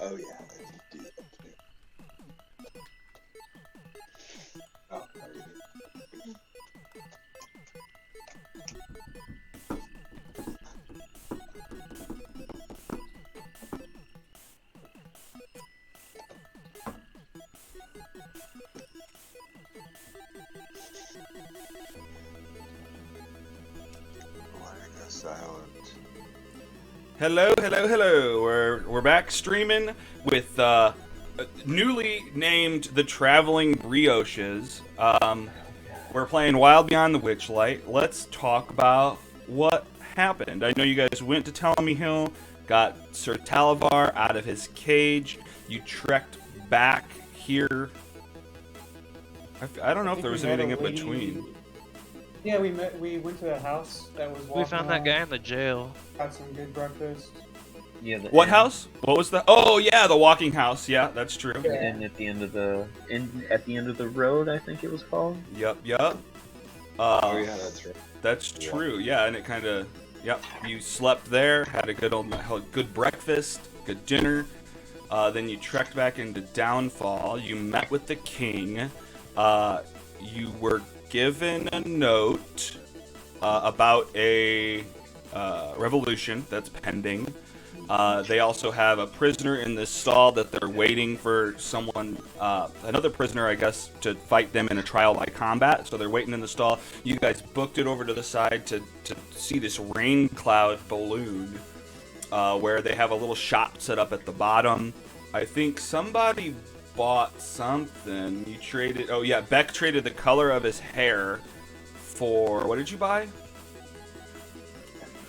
Oh yeah, I can do that too. Oh, already did. Why did it go silent? Hello, hello, hello. We're back streaming with newly named the Traveling Brioches. We're playing Wild Beyond the Witchlight. Let's talk about what happened. I know you guys went to Telemy Hill, got Sir Talavar out of his cage. You trekked back here. I don't know if there was anything in between. Yeah, we went to a house that was walking We found that around, guy in the jail. had some good breakfast. Yeah. What house? What was the? Oh yeah, the walking house. Yeah, that's true. And at the end of the road, I think it was called. Yep. Oh yeah, that's right. That's true. Yeah, and it kind of. Yep. You slept there, had a good breakfast, good dinner. Then you trekked back into Downfall. You met with the king. You were given a note about a revolution that's pending. They also have a prisoner in this stall that they're waiting for someone, another prisoner, I guess, to fight them in a trial by combat. So they're waiting in the stall. You guys booked it over to the side to see this rain cloud balloon, where they have a little shop set up at the bottom. I think somebody bought something. You traded. Oh yeah, Beck traded the color of his hair for. What did you buy?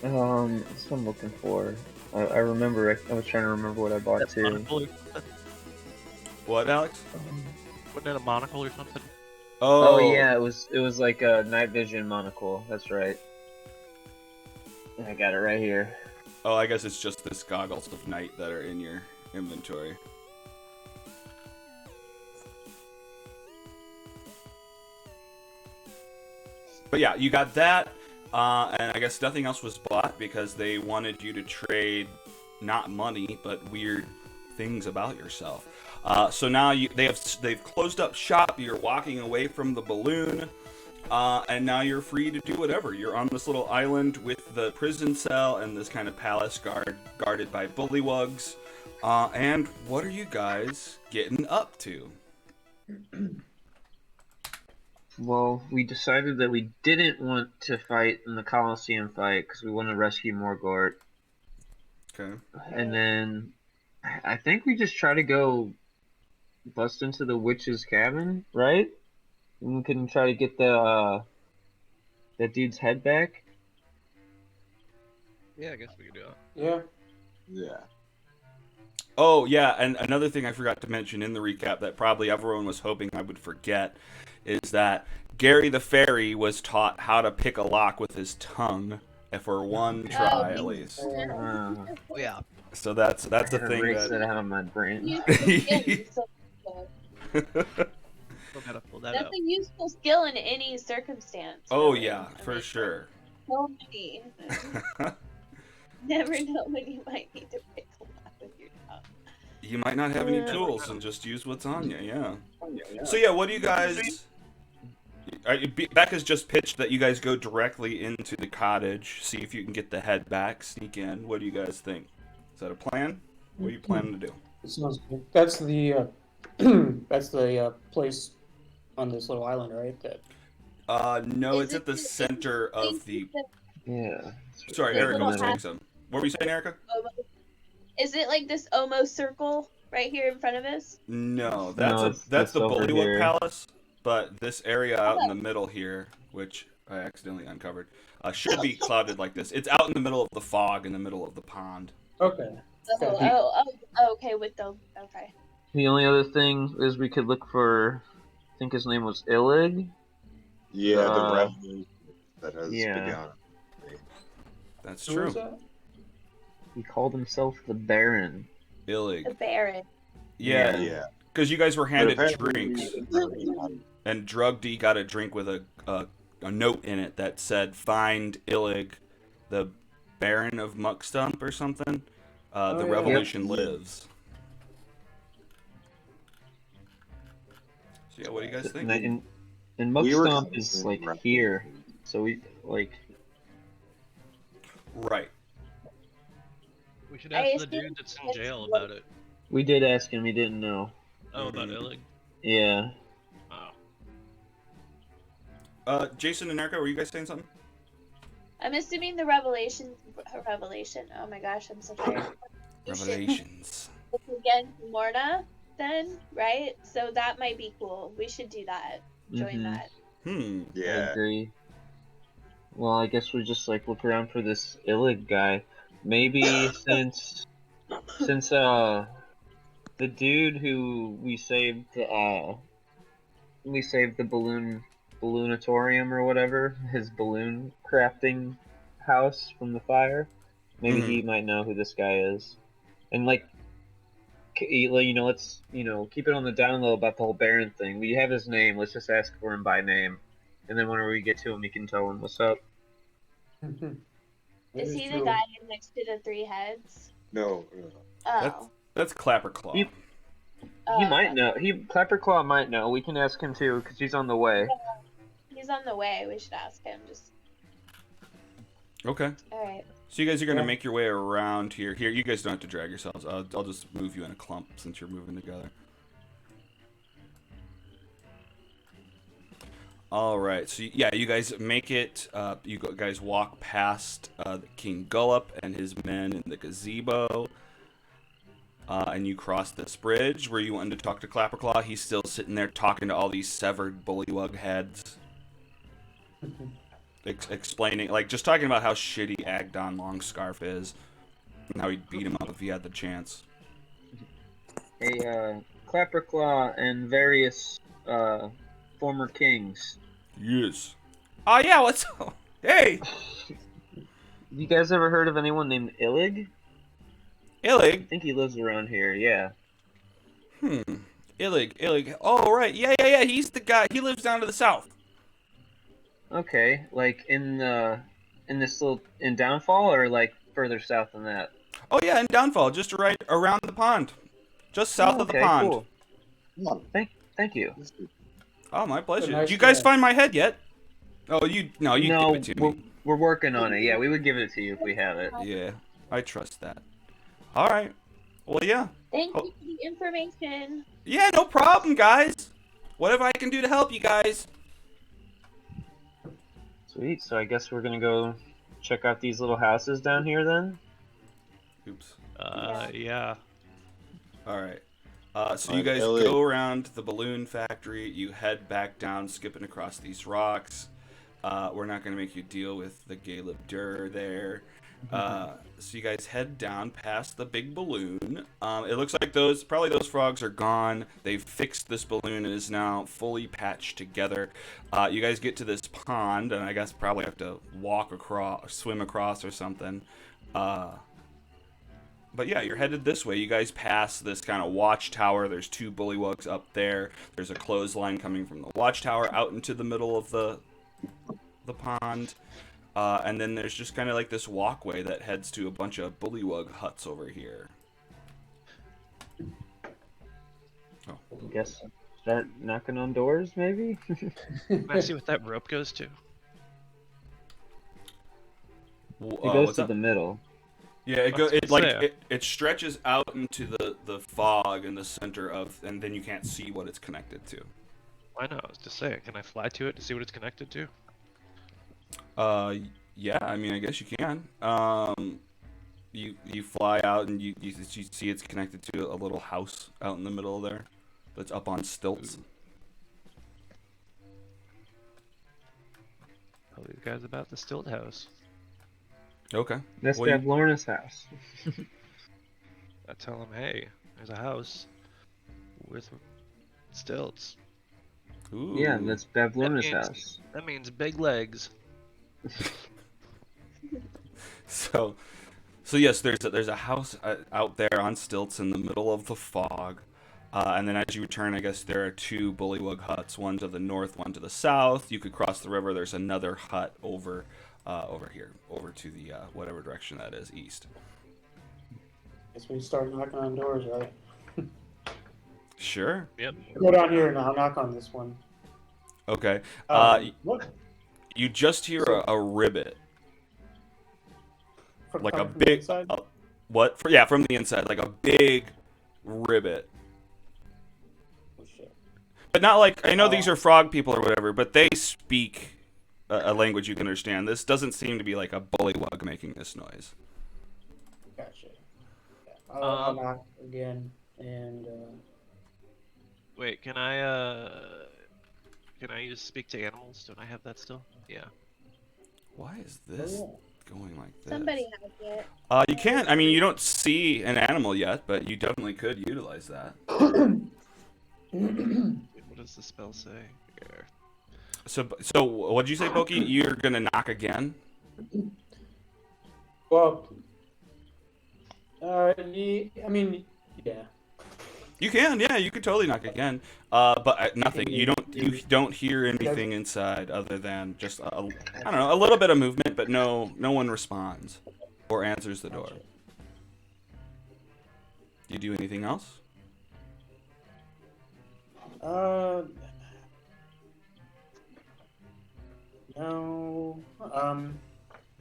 That's what I'm looking for. I remember. I was trying to remember what I bought That too. monocle or something? What, Alex? Wasn't it a monocle or something? Oh yeah, it was like a night vision monocle. That's right. I got it right here. Oh, I guess it's just this goggles of night that are in your inventory. But yeah, you got that, and I guess nothing else was bought because they wanted you to trade not money but weird things about yourself. So now they've closed up shop. You're walking away from the balloon, and now you're free to do whatever. You're on this little island with the prison cell and this kind of palace guarded by bullywugs. And what are you guys getting up to? Well, we decided that we didn't want to fight in the Colosseum fight because we want to rescue Morgort. Okay. And then I think we just try to go bust into the witch's cabin, right? And we can try to get that dude's head back. Yeah, I guess we could do that. Yeah. Yeah. Oh, yeah, and another thing I forgot to mention in the recap that probably everyone was hoping I would forget is that Gary the Fairy was taught how to pick a lock with his tongue for one try at least. Oh, yeah. So that's the thing Erase that... that out of my brain. Still gotta pull that That's up. a useful skill in any circumstance. Oh, really. yeah, I for mean, sure. So many. Never know when you might need to pick a lock with your tongue. You might not have any tools and just use what's on you, yeah. So yeah, what do you guys... Becca's just pitched that you guys go directly into the cottage, see if you can get the head back, sneak in. What do you guys think? Is that a plan? What are you planning to do? It sounds good. That's the that's the place on this little island, right? That No, Is it's it at the center of the... Yeah. Sorry, The Erica was little saying something. What were you saying, Erica? Is it like this almost circle right here in front of us? No, No, that's the over Bullywug here. Palace, but this area out in the middle here, which I accidentally uncovered, should be clouded like this. It's out in the middle of the fog, in the middle of the pond. okay. Okay, with the okay. The only other thing is we could look for, I think his name was Illig. Yeah, the Uh, revolution that has yeah. begun. That's Who true. is that? He called himself the Baron. The Illig. Baron. Yeah, Yeah. because you guys were handed But apparently- drinks, and Drug D got a drink with a note in it that said, "Find Illig, the Baron of Muckstump" or something. The yeah. revolution lives. Yeah, what do you guys think? And Muck We were Stomp is like right. here, so we like. Right. We should I ask the assume dude that's in it's jail what- about it. We did ask him. He didn't know. Oh, about Illig? Yeah. Oh. Jason and Erica, were you guys saying something? I'm assuming the revelation. Oh my gosh, I'm so tired. We should Revelations. look again Morna then, right? So that might be cool. We should do that. Join Mhm. that. I Yeah. agree. Well, I guess we just like look around for this Illig guy. Maybe since the dude who we saved the balloonatorium or whatever, his balloon crafting house from the fire. Maybe he might know who this guy is, and like, let's keep it on the down low about the whole Baron thing. We have his name. Let's just ask for him by name, and then whenever we get to him, we can tell him what's up. Is he the guy next to the 3 heads? No. Oh. That's Clapperclaw. He might know. Clapperclaw might know. We can ask him too, because he's on the way. He's on the way. We should ask him. Just. Okay. All right. So you guys are gonna make your way around here. Here, you guys don't have to drag yourselves. I'll just move you in a clump since you're moving together. All right. So yeah, you guys make it. You guys walk past King Gullop and his men in the gazebo. And you cross this bridge where you wanted to talk to Clapperclaw. He's still sitting there talking to all these severed bullywug heads. Explaining, like, just talking about how shitty Agdon Longscarf is. And how he'd beat him up if he had the chance. Hey, Clapperclaw and various, former kings. Yes. Oh, yeah, what's up? Hey! You guys ever heard of anyone named Illig? I Illig? think he lives around here, yeah. Illig. Oh, right. Yeah. He's the guy. He lives down to the south. Okay, like in Downfall, or like further south than that? Oh, yeah, in Downfall. Just right around the pond. Just south of the pond. Cool. Come on. Thank you. Oh, my pleasure. Nice Did you guys guy. find my head yet? Oh, you No, give it to me. we're working on it. Yeah, we would give it to you if we have it. Yeah, I trust that. All right. Well, yeah. Thank you for the information. Yeah, no problem, guys. Whatever I can do to help you guys. Sweet. So I guess we're gonna go check out these little houses down here then. Oops. Yeah. All right. So you Alright, guys Ellie. go around the balloon factory. You head back down, skipping across these rocks. We're not going to make you deal with the Galeb Dur there. So you guys head down past the big balloon. It looks like those frogs are gone. They've fixed this balloon and is now fully patched together. You guys get to this pond, and I guess probably have to swim across or something. But yeah, you're headed this way. You guys pass this kind of watchtower. There's 2 bullywugs up there. There's a clothesline coming from the watchtower out into the middle of the pond. And then there's just kind of like this walkway that heads to a bunch of bullywug huts over here. I guess start knocking on doors, maybe? Can I see what that rope goes to? It goes What's to up? the middle. Yeah, Say. it stretches out into the fog in the center of, and then you can't see what it's connected to. Why not? I was just saying, can I fly to it to see what it's connected to? Yeah, I mean, I guess you can. You fly out and you see it's connected to a little house out in the middle there, that's up on stilts. Tell these guys about the stilt house. Okay. That's What do you- Bev Lorna's house. I tell them, hey, there's a house with stilts. Ooh. Yeah, that's Bev Lorna's means- house. That means big legs. So yes, there's a house out there on stilts in the middle of the fog, and then as you return, I guess there are 2 bullywug huts, one to the north, one to the south. You could cross the river. There's another hut over here, over to the whatever direction that is, east. Guess we start knocking on doors, right? Sure. Yep. Go down here and I'll knock on this one. Okay. What? You just hear So- a ribbit, like a Coming from the big. inside? What? Yeah, from the inside, like a big ribbit. Oh, shit. But not like, I know these are frog people or whatever, but they speak a language you can understand. This doesn't seem to be like a bullywug making this noise. Gotcha. Yeah. I'll knock again and. Wait, can I use speak to animals? Don't I have that still? Yeah. Why is this going like this? Somebody has it. You can't. I mean, you don't see an animal yet, but you definitely could utilize that. What does the spell say? Here. So what did you say, Pokey? You're gonna knock again? Well, I mean, yeah. You can, yeah. You could totally knock again. But nothing. You don't hear anything inside other than just I don't know, a little bit of movement, but no one responds or answers the door. Do you do anything else? No.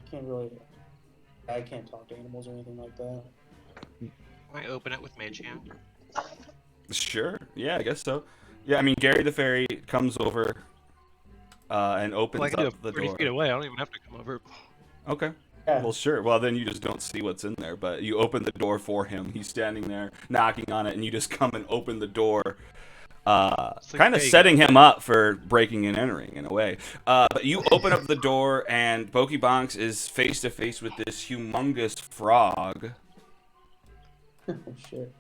Can't really. I can't talk to animals or anything like that. Can I open it with Mage Hand? Sure. Yeah, I guess so. Yeah, I mean, Gary the Fairy comes over and opens Well, I can do up it the 30 door. feet away. I don't even have to come over. Okay. Yeah. Well, sure. Well, then you just don't see what's in there, but you open the door for him. He's standing there knocking on it, and you just come and open the door, kind of hey, setting him up for breaking and entering in a way. But you open up the door, and Pokebonks is face to face with this humongous frog. Oh, shit.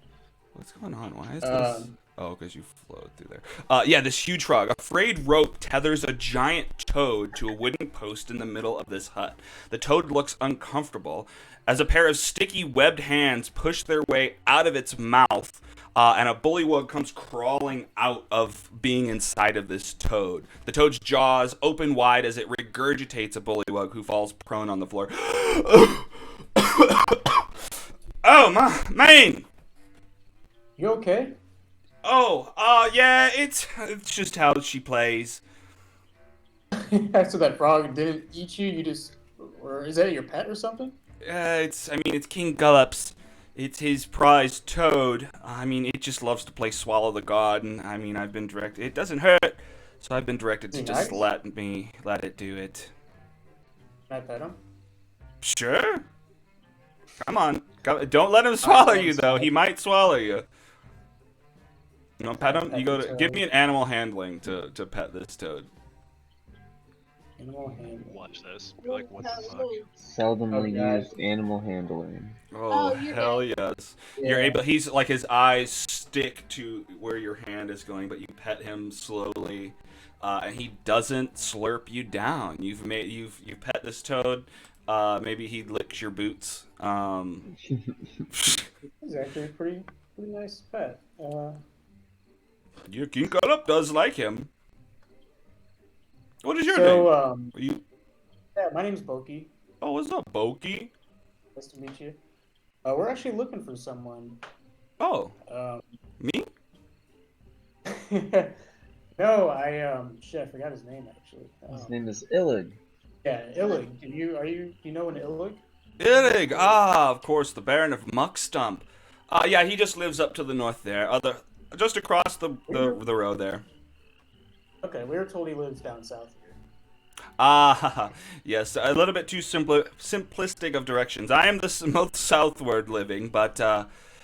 What's going on? Why is this? Oh, because you flowed through there. Yeah, this huge frog. A frayed rope tethers a giant toad to a wooden post in the middle of this hut. The toad looks uncomfortable as a pair of sticky webbed hands push their way out of its mouth, and a bullywug comes crawling out of being inside of this toad. The toad's jaws open wide as it regurgitates a bullywug who falls prone on the floor. Oh, my man! You okay? Oh, yeah, it's just how she plays. So that frog didn't eat you. You just, or is that your pet or something? It's King Gullup's. It's his prized toad. I mean, it just loves to play Swallow the God, and I mean, I've been directed. It doesn't hurt, so I've been directed to just let it do it. Can I pet him? Sure. Come on, don't let him swallow you though. He might swallow you. You know, pet him. You go to give me an animal handling to pet this toad. Animal handling. Watch this. Be like, what the fuck? Seldomly Oh, God. used animal handling. Oh, you're hell good. yes. Yeah. You're able. He's like his eyes stick to where your hand is going, but you pet him slowly, and he doesn't slurp you down. You pet this toad. Maybe he licks your boots. He's actually a pretty nice pet. Your King Gullop does like him. What is your name? So, Are you? yeah, my name's Boki. Oh, what's up, Boki? Nice to meet you. We're actually looking for someone. Oh, me? No, shit, I forgot his name actually. His name is Illig. Yeah, Illig. Do you know an Illig? Illig. Of course, the Baron of Muckstump. Yeah, he just lives up to the north there. Just across the road there. Okay, we were told he lives down south here. Yes, a little bit too simplistic of directions. I am the most southward living, but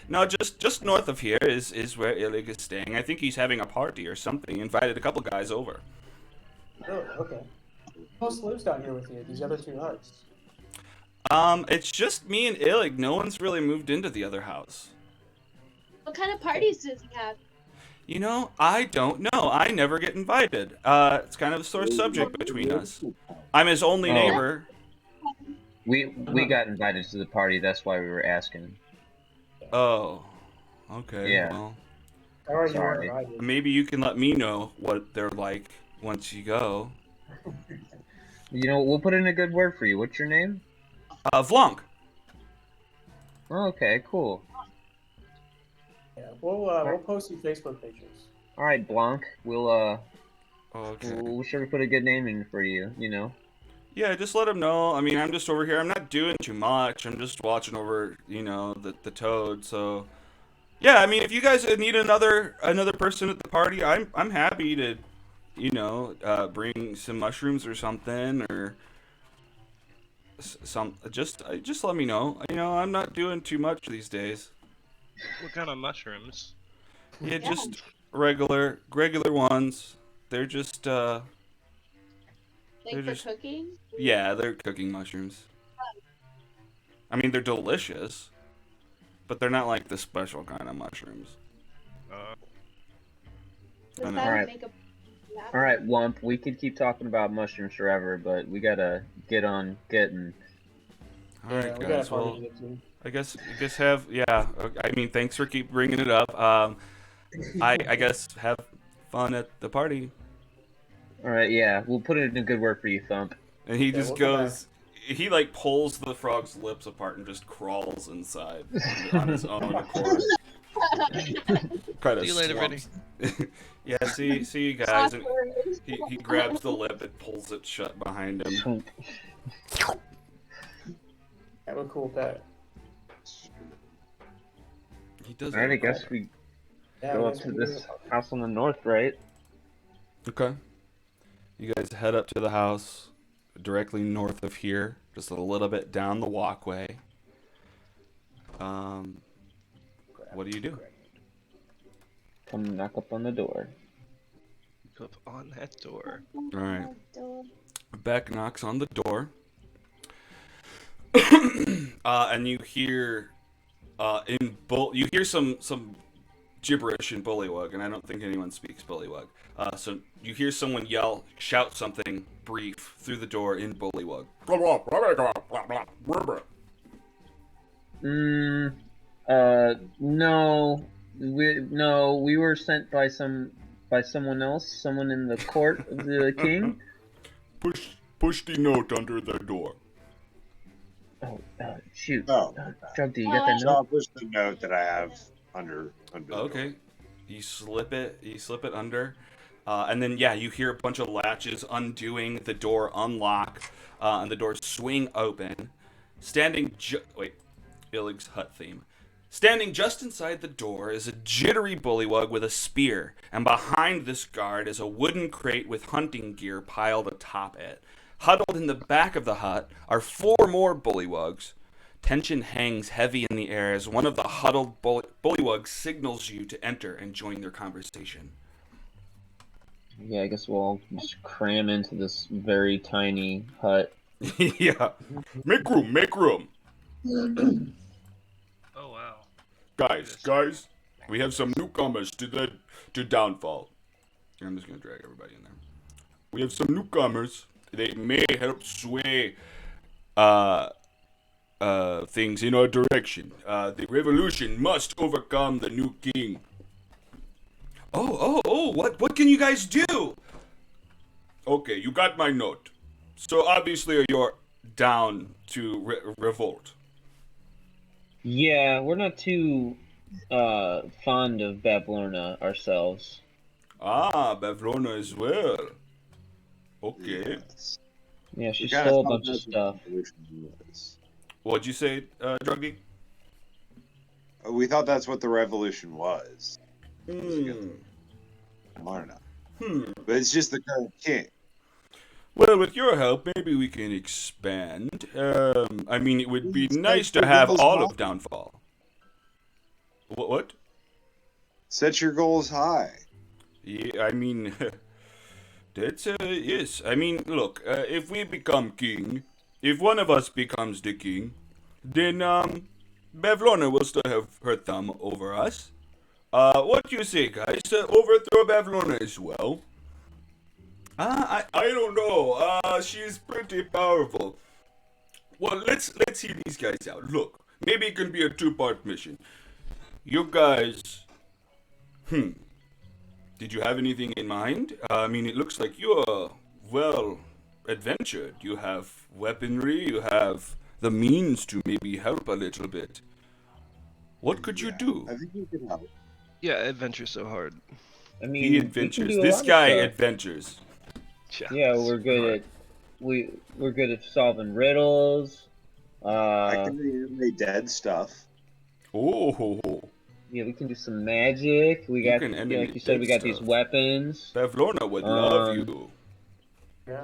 no, just north of here is where Illig is staying. I think he's having a party or something. He invited a couple guys over. Oh, okay. Who else lives down here with you? These other two huts. It's just me and Illig. No one's really moved into the other house. What kind of parties does he have? You know, I don't know. I never get invited. It's kind of a sore subject between us. I'm his only Oh. neighbor. We got invited to the party. That's why we were asking. Oh, okay. Yeah. Well, Sorry, you Sorry. weren't invited. maybe you can let me know what they're like once you go. You know, we'll put in a good word for you. What's your name? Vlonk. Oh, okay, cool. Yeah, we'll post some Facebook pages. All right, Blanc. Okay. We'll sure put a good name in for you. You know. Yeah, just let him know. I mean, I'm just over here. I'm not doing too much. I'm just watching over, the toad. So, yeah, I mean, if you guys need another person at the party, I'm happy to, bring some mushrooms or something or some. Just let me know. I'm not doing too much these days. What kind of mushrooms? Yeah, Yeah. just regular ones. They're just Like for cooking? yeah, they're cooking mushrooms. I mean, they're delicious, but they're not like the special kind of mushrooms. Uh, I Does know. that Alright. make a All right, Wump. We could keep talking about mushrooms forever, but we gotta get on getting. All right, Yeah, we got a guys. party Well, to get to. I guess have yeah. I mean, thanks for keep bringing it up. I guess have fun at the party. All right, yeah, we'll put it in a good word for you, Thump. And he Yeah, just we'll come back. goes. He like pulls the frog's lips apart and just crawls inside on his own accord. Kind of See you later, Vinny. slumps. Yeah, see you guys. And he grabs the lip and pulls it shut behind him. Have a cool pet. He does. All right, I have a guess call. we Yeah, go I up guess to we this do. house on the north, right? Okay. You guys head up to the house directly north of here, just a little bit down the walkway. What do you do? Come knock up on the door. Go up on that door. All right. Beck knocks on the door, and you hear, you hear some gibberish in Bullywug, and I don't think anyone speaks Bullywug. So you hear someone shout something brief through the door in Bullywug. No. We were sent by someone else, someone in the court of the king. Push the note under the door. Oh, shoot. Oh. Drug D, you got that So note? I'll push the note that I have under the door. Okay. You slip it under. And then, yeah, you hear a bunch of latches undoing, the door unlock, and the door swing open. Illig's hut theme. Standing just inside the door is a jittery bullywug with a spear, and behind this guard is a wooden crate with hunting gear piled atop it. Huddled in the back of the hut are 4 more bullywugs. Tension hangs heavy in the air as one of the huddled bullywugs signals you to enter and join their conversation. Yeah, I guess we'll all just cram into this very tiny hut. Yeah. Make room. Oh wow. Guys, we have some newcomers to Downfall. I'm just gonna drag everybody in there. We have some newcomers. They may help sway things in our direction. The revolution must overcome the new king. Oh, what can you guys do? Okay, you got my note. So obviously you're down to revolt. Yeah, we're not too fond of Babylona ourselves. Ah, Bavlona as well. Okay. Yes. Yeah, she We kinda stole a thought bunch of that's what stuff. the revolution was. What'd you say, Druggy? We thought that's what the revolution was. Hmm. Marna. But it's just the current king. Well, with your help, maybe we can expand. I mean, it would be Set nice to your have goals all high. of Downfall. What? Set your goals high. Yeah, I mean, that's, yes. I mean, look, if we become king, if one of us becomes the king, then, Bavlona will still have her thumb over us. What do you say, guys? Overthrow Bavlona as well? I don't know. She's pretty powerful. Well, let's hear these guys out. Look, maybe it can be a 2-part mission. You guys, did you have anything in mind? I mean, it looks like you're well adventured. You have weaponry. You have the means to maybe help a little bit. What could you do? I think you can help. Yeah, adventure's so hard. I mean, He we can adventures. do a This lot of guy stuff. adventures. Yeah, super we're good hard. at we're good at solving riddles. I can reanimate dead stuff. Oh, Yeah, we can do some magic. We you got, can yeah, like you animate said, dead we got these stuff. weapons. Pavlorna would love Um, you. Yeah.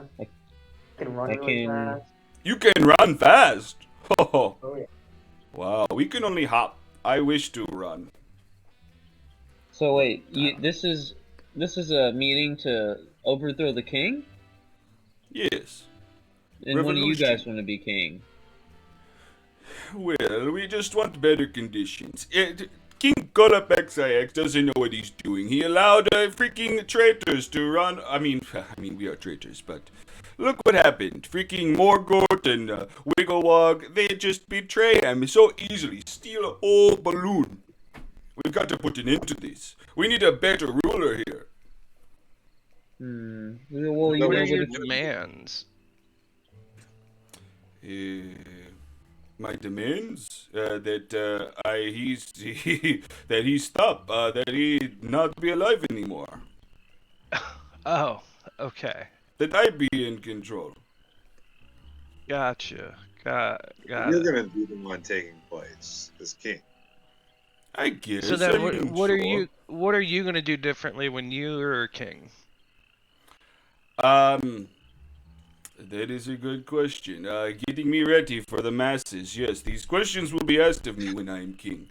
Can run I really can. fast. You can run fast. Oh, Oh yeah. wow. We can only hop. I wish to run. So wait, this is a meeting to overthrow the king, Yes. and one of you Revolution. guys want to be king. Well, we just want better conditions. King Golub XIX doesn't know what he's doing. He allowed freaking traitors to run. I mean, we are traitors, but look what happened. Freaking Morgort and Wigglewog, they just betray him so easily. Steal a whole balloon. We've got to put an end to this. We need a better ruler here. Well, you What know, are but your if, demands? My demands that that he stop, that he not be alive anymore, Oh, okay. that I be in control. Gotcha. Got You're it. gonna be the one taking place as king. I guess. So I then, mean, what are sure. you gonna do differently when you're king? That is a good question. Getting me ready for the masses. Yes, these questions will be asked of me when I am king.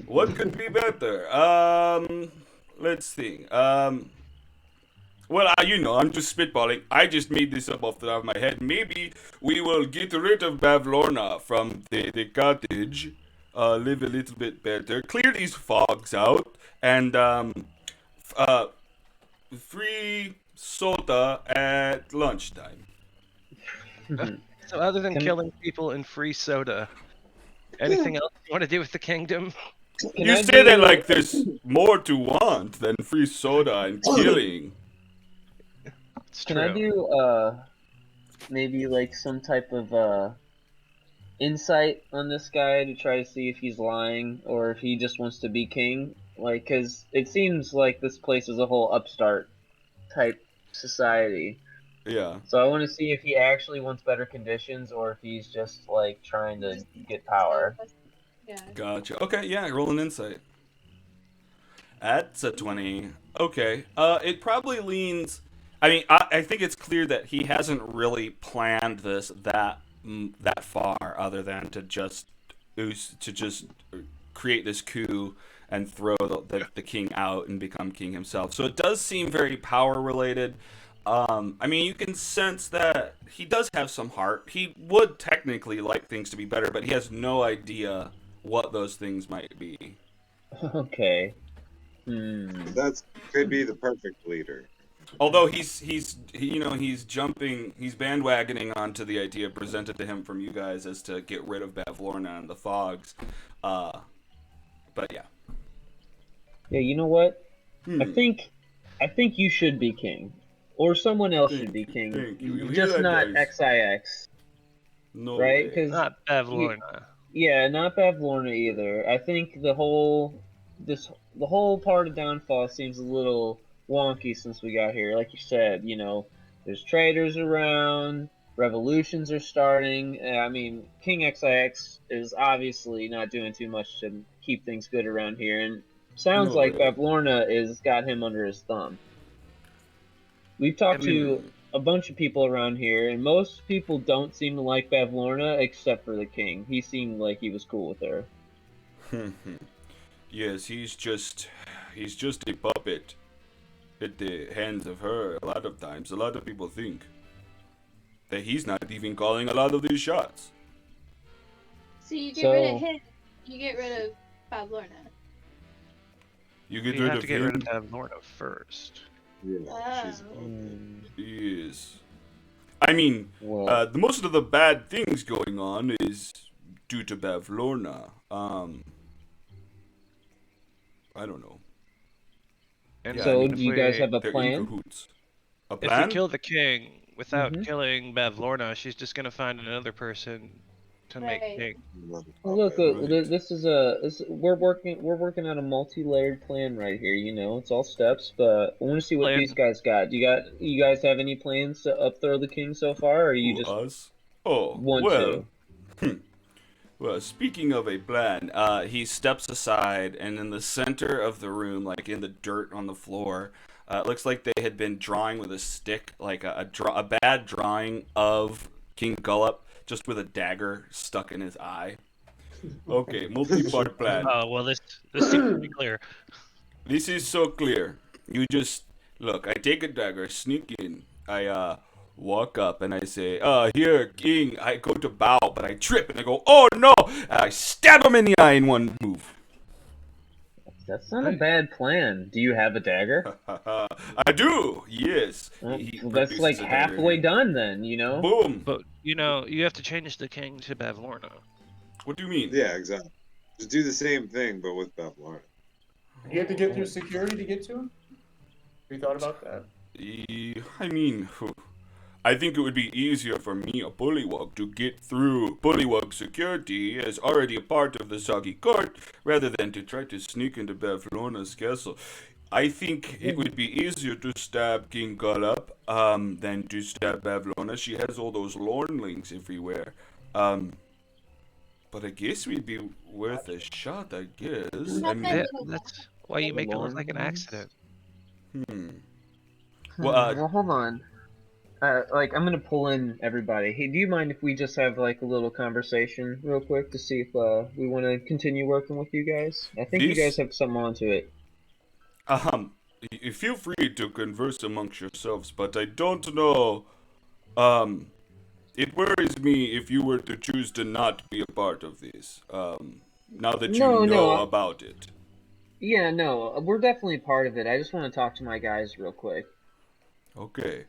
What could be better? Let's think. Well, I'm just spitballing. I just made this up off the top of my head. Maybe we will get rid of Bavlorna from the cottage, live a little bit better, clear these fogs out, and uh, free soda at lunchtime. So other than Can- killing people and free soda, anything else you want to do with the kingdom? can You I say that do? like there's more to want than free soda and killing. It's Can true. I do maybe like some type of insight on this guy to try to see if he's lying or if he just wants to be king? Like, cause it seems like this place is a whole upstart type society. Yeah. So I want to see if he actually wants better conditions or if he's just like trying to get power. Yeah. Gotcha. Okay, yeah, roll an insight. That's a 20. Okay. It probably leans. I mean, I think it's clear that he hasn't really planned this that far, other than to just create this coup and throw the king out and become king himself. So it does seem very power related. I mean, you can sense that he does have some heart. He would technically like things to be better, but he has no idea what those things might be. Okay. That could be the perfect leader. Although he's bandwagoning onto the idea presented to him from you guys as to get rid of Bavlorna and the fogs. But yeah. Yeah, you know what? Hmm. I think you should be king, or someone else should be Thank king. you. You hear Just that, not guys? XIX, No right? way. Because Not Bavlorna. yeah, not Bavlorna either. I think the whole part of Downfall seems a little wonky since we got here. Like you said, there's traitors around, revolutions are starting. I mean, King XIX is obviously not doing too much to keep things good around here, and sounds No like way. Bavlorna is got him under his thumb. We've I talked mean, to a bunch of people around here, and most people don't seem to like Bavlorna except for the king. He seemed like he was cool with her. Yes, he's just a puppet at the hands of her. A lot of times, a lot of people think that he's not even calling a lot of these shots. So you get rid of So- him. You get rid of Pavlorna. You get you rid have of to get him. rid of Bavlorna first. Yeah, she's Yes. I mean, Well, the most of the bad things going on is due to Bavlorna. I don't know. And Yeah, so I mean, do you guys have a they're in plan? cahoots. A if we plan? kill the king without Mhm. killing Bavlorna, she's just gonna find another person to make Right. cake. Well, look, Right. we're working on a multi-layered plan right here. You know, it's all steps, but I want to see what these Plan. guys got. You guys have any plans to upthrow the king so far, or you Who, just us? Oh, want well. to? Well, speaking of a plan, he steps aside, and in the center of the room, like in the dirt on the floor, it looks like they had been drawing with a stick, like a bad drawing of King Gullop, just with a dagger stuck in his eye. Okay, multi-part plan. Oh well, this seems pretty clear. This is so clear. You just look. I take a dagger, sneak in. I walk up and I say, here, King." I go to bow, but I trip and I go, "Oh no!" And I stab him in the eye in one move. That's not a bad plan. Do you have a dagger? I do. Yes. Well, He that's like produces a dagger halfway here. done then, you know? Boom. But you know, you have to change the king to Bavlorna. What do you mean? Yeah, exactly. Just do the same thing, but with Bavlorna. Do you have to get through security to get to him? Have you thought about that? I mean, I think it would be easier for me, a bullywug, to get through bullywug security as already a part of the Soggy Court, rather than to try to sneak into Bavlona's castle. I think it would be easier to stab King Gullop than to stab Bavlona. She has all those lornlings everywhere. But I guess we'd be worth a shot, I guess. I mean, That's why you make it look like an accident. Well, Well, hold on. I'm gonna pull in everybody. Hey, do you mind if we just have like a little conversation real quick to see if we want to continue working with you guys? I think you This- guys have something onto it. Feel free to converse amongst yourselves, but I don't know. It worries me if you were to choose to not be a part of this. Now that you No, know no. about it. Yeah, no, we're definitely part of it. I just want to talk to my guys real quick. Okay.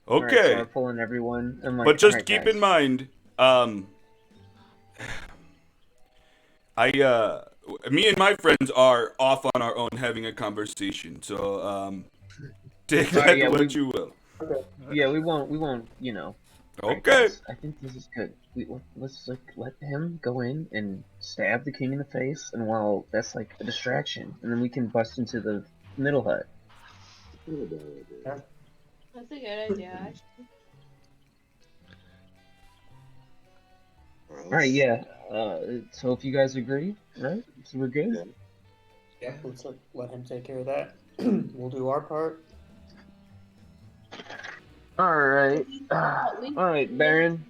Alright, so Okay. I pull in everyone. I'm like, But just "Alright, keep guys." in mind, me and my friends are off on our own having a conversation. So, take Alright, that yeah, what you will. Yeah, we won't, you know. Alright, Okay. guys, I think this is good. Let's like let him go in and stab the king in the face, and while that's like a distraction, and then we can bust into the middle hut. That's a good idea, actually. Alright, yeah. So if you guys agree, right? So we're good. Yeah. Yeah, let's let him take care of that. We'll do our part. Alright. We- Alright, Baron.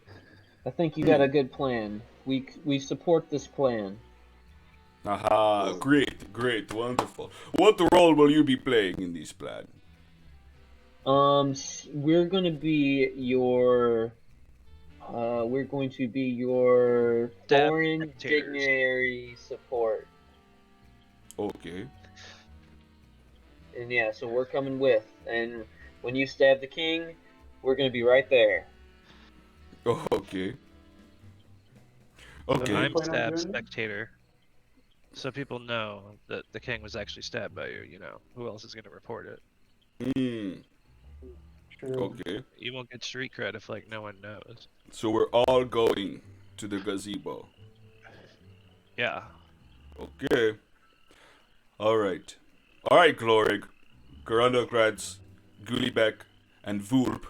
I think you got a good plan. We support this plan. Aha, great, great, wonderful. What role will you be playing in this plan? We're gonna be your Stab foreign spectators. dignitary support. Okay. And yeah, so we're coming with. And when you stab the king, we're gonna be right there. Oh, okay. But Okay. I'm Plan on stab doing it? spectator, so people know that the king was actually stabbed by you. You know, who else is gonna report it? Hmm. Sure. Okay. You won't get street cred if like no one knows. So we're all going to the gazebo. Yeah. Okay. Alright. Alright, Glorig, Garundokrats, Gulibek, and Vulp.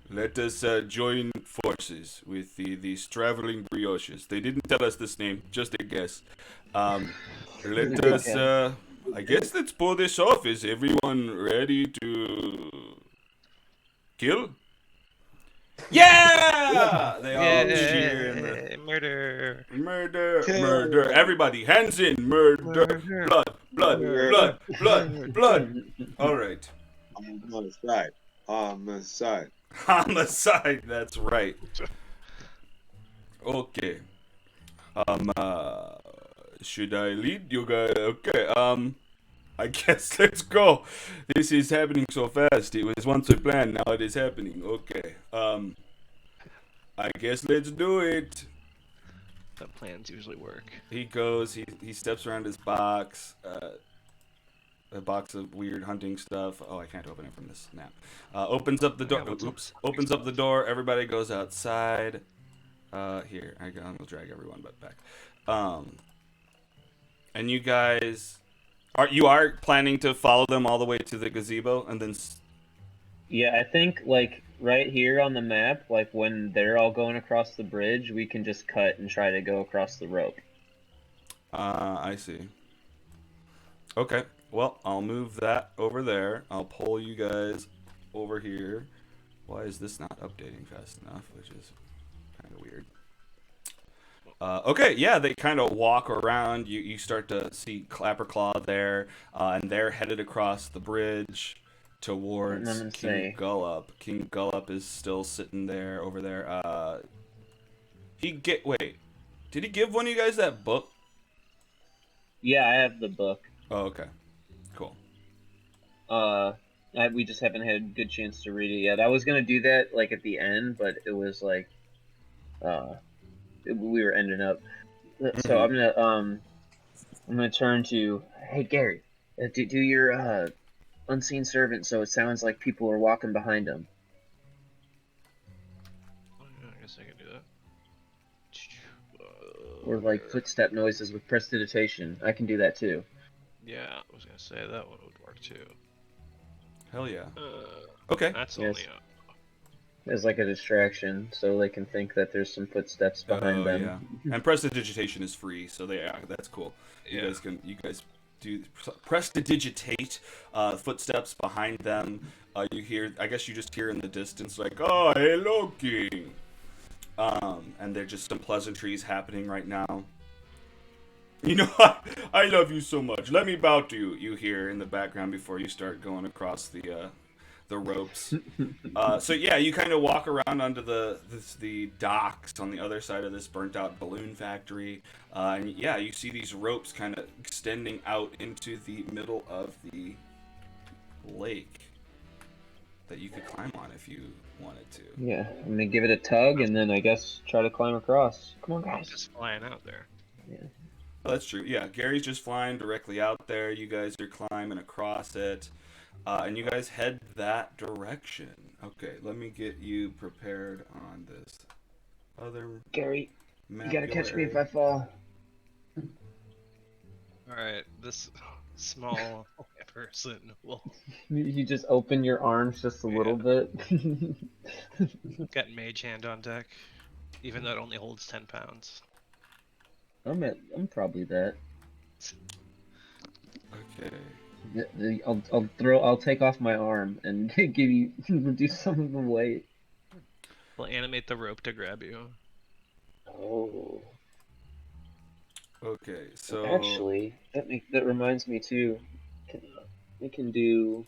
Let us join forces with these traveling brioches. They didn't tell us this name, just a guess. Let us, I guess let's pull this off. Is everyone ready to kill? Yeah! They all cheer and the Murder. murder, Kill. murder. Everybody, hands in, murder, blood, blood, blood, blood, blood. All right. Homicide. Homicide. Homicide. That's right. Okay. Should I lead you guys? Okay. I guess let's go. This is happening so fast. It was once a plan. Now it is happening. Okay. I guess let's do it. The plans usually work. He goes. He steps around his box. A box of weird hunting stuff. Oh, I can't open it from this snap. Opens up the door. Yeah, what's up? Oops. Opens up the door. Everybody goes outside. Here, I'll drag everyone but back. And you guys are planning to follow them all the way to the gazebo and then. Yeah, I think like right here on the map, like when they're all going across the bridge, we can just cut and try to go across the rope. I see. Okay, well, I'll move that over there. I'll pull you guys over here. Why is this not updating fast enough? Which is kind of weird. Okay, yeah, they kind of walk around. You start to see Clapperclaw there, and they're headed across the bridge And I'm towards gonna King say, Gullup. King Gullup is still sitting there over there. Wait, did he give one of you guys that book? yeah, I have the book. Oh, okay, cool. We just haven't had a good chance to read it yet. I was gonna do that like at the end, but it was like, we were ending up. So I'm gonna turn to, hey Gary, do your unseen servant, so it sounds like people are walking behind him. Oh, yeah, I guess I can do that. Or like footstep noises with prestidigitation. I can do that too. Yeah, I was gonna say that one would work too. Hell yeah. Uh, Okay. That's Yes. only As like a distraction, so they can think that there's some footsteps behind Oh them. yeah. And prestidigitation is free, so that's cool. Yeah. You guys do prestidigitate footsteps behind them. You hear, I guess you just hear in the distance like, "Oh, hello, King." And there's just some pleasantries happening right now. You know, I love you so much. Let me bow to you. You hear in the background before you start going across the ropes. So yeah, you kind of walk around onto the docks on the other side of this burnt out balloon factory, and yeah, you see these ropes kind of extending out into the middle of the lake that you could climb on if you wanted to. Yeah, I'm gonna give it a tug and then I guess try to climb across. Come on, I'm guys. just flying out there. Yeah. Oh, that's true. Yeah, Gary's just flying directly out there. You guys are climbing across it. And you guys head that direction. Okay, let me get you prepared on this other Gary, map. you gotta catch me if I fall. Alright, this small person will You just open your arms just a little bit. get mage hand on deck, even though it only holds 10 pounds. I'm probably that. Okay. I'll take off my arm and give you reduce some of the weight. We'll animate the rope to grab you. Oh. Okay, so Actually, that reminds me too. We can do.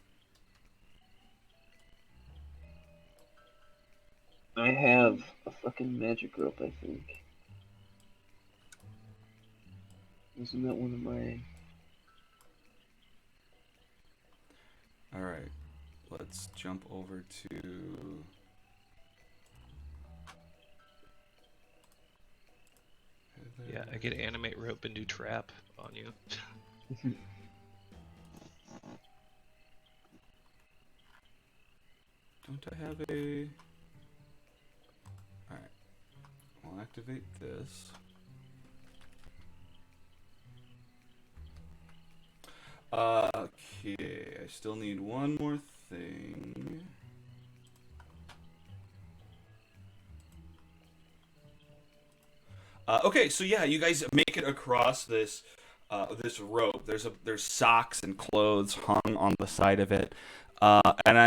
I have a fucking magic rope, I think. Isn't that one of my? all right, let's jump over to. Yeah, I could animate rope and do trap on you. Don't I have a? All right, I'll activate this. Okay, I still need one more thing. Okay, so yeah, you guys make it across this this rope. There's socks and clothes hung on the side of it, and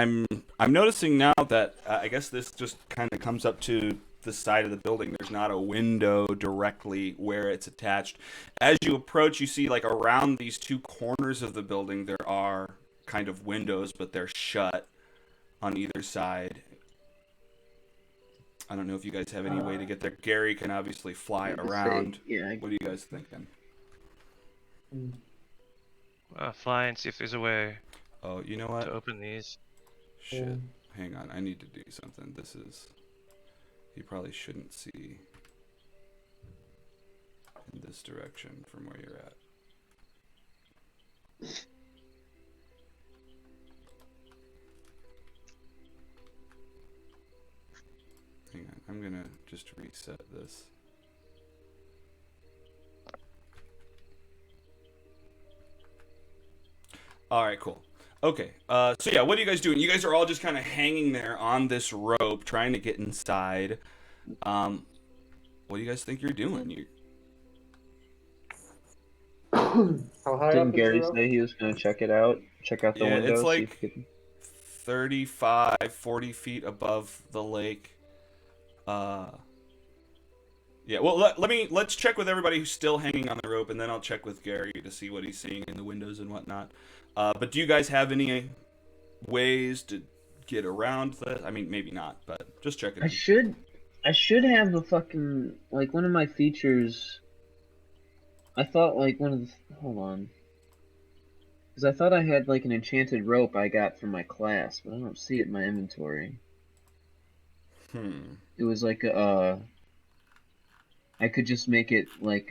I'm noticing now that I guess this just kind of comes up to the side of the building. There's not a window directly where it's attached. As you approach, you see like around these two corners of the building there are kind of windows, but they're shut on either side. I don't know if you guys have any way to get there. Gary can obviously fly around. Yeah. What are you guys thinking? Fly and see if there's a way Oh, you know to what? open these. Shit. Hang on. I need to do something. This is... You probably shouldn't see in this direction from where you're at. Hang on. I'm I'm gonna just reset this. All right, cool. Okay, so yeah, what are you guys doing? You guys are all just kind of hanging there on this rope, trying to get inside. What do you guys think you're doing? How high Didn't up is the Gary rope? say he was gonna check it out? Check out the Yeah, it's window, see if like he could. 35, 40 feet above the lake. Uh, yeah. Well, let's check with everybody who's still hanging on the rope, and then I'll check with Gary to see what he's seeing in the windows and whatnot. But do you guys have any ways to get around that? I mean, maybe not, but just checking I in. should, I should have a fucking like one of my features. I thought like one of the. Hold on. Because I thought I had like an enchanted rope I got from my class, but I don't see it in my inventory. Hmm. It was like I could just make it like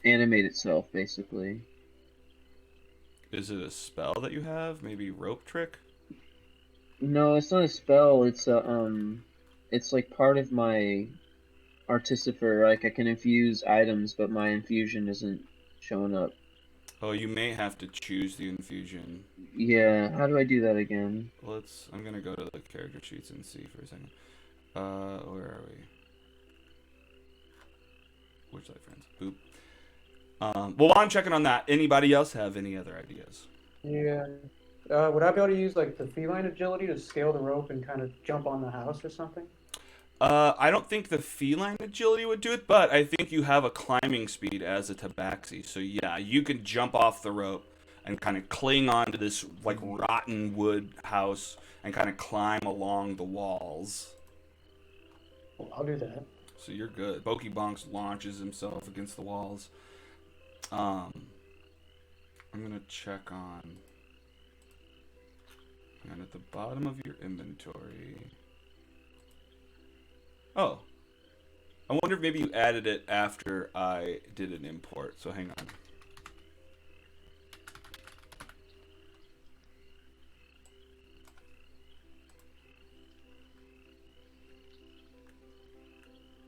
animate itself basically. Is it a spell that you have? Maybe rope trick? No, it's not a spell. It's like part of my artificer. Like I can infuse items, but my infusion isn't showing up. Oh, you may have to choose the infusion. Yeah, how do I do that again? I'm gonna go to the character sheets and see for a second. Where are we? Witchlight friends. Boop. Well, while I'm checking on that, anybody else have any other ideas? Yeah. Would I be able to use like the feline agility to scale the rope and kind of jump on the house or something? I don't think the feline agility would do it, but I think you have a climbing speed as a tabaxi. So yeah, you can jump off the rope and kind of cling onto this like rotten wood house and kind of climb along the walls. Well, I'll do that. So you're good. Boki Bonks launches himself against the walls. I'm gonna check on. And at the bottom of your inventory. Oh. I wonder if maybe you added it after I did an import. So hang on.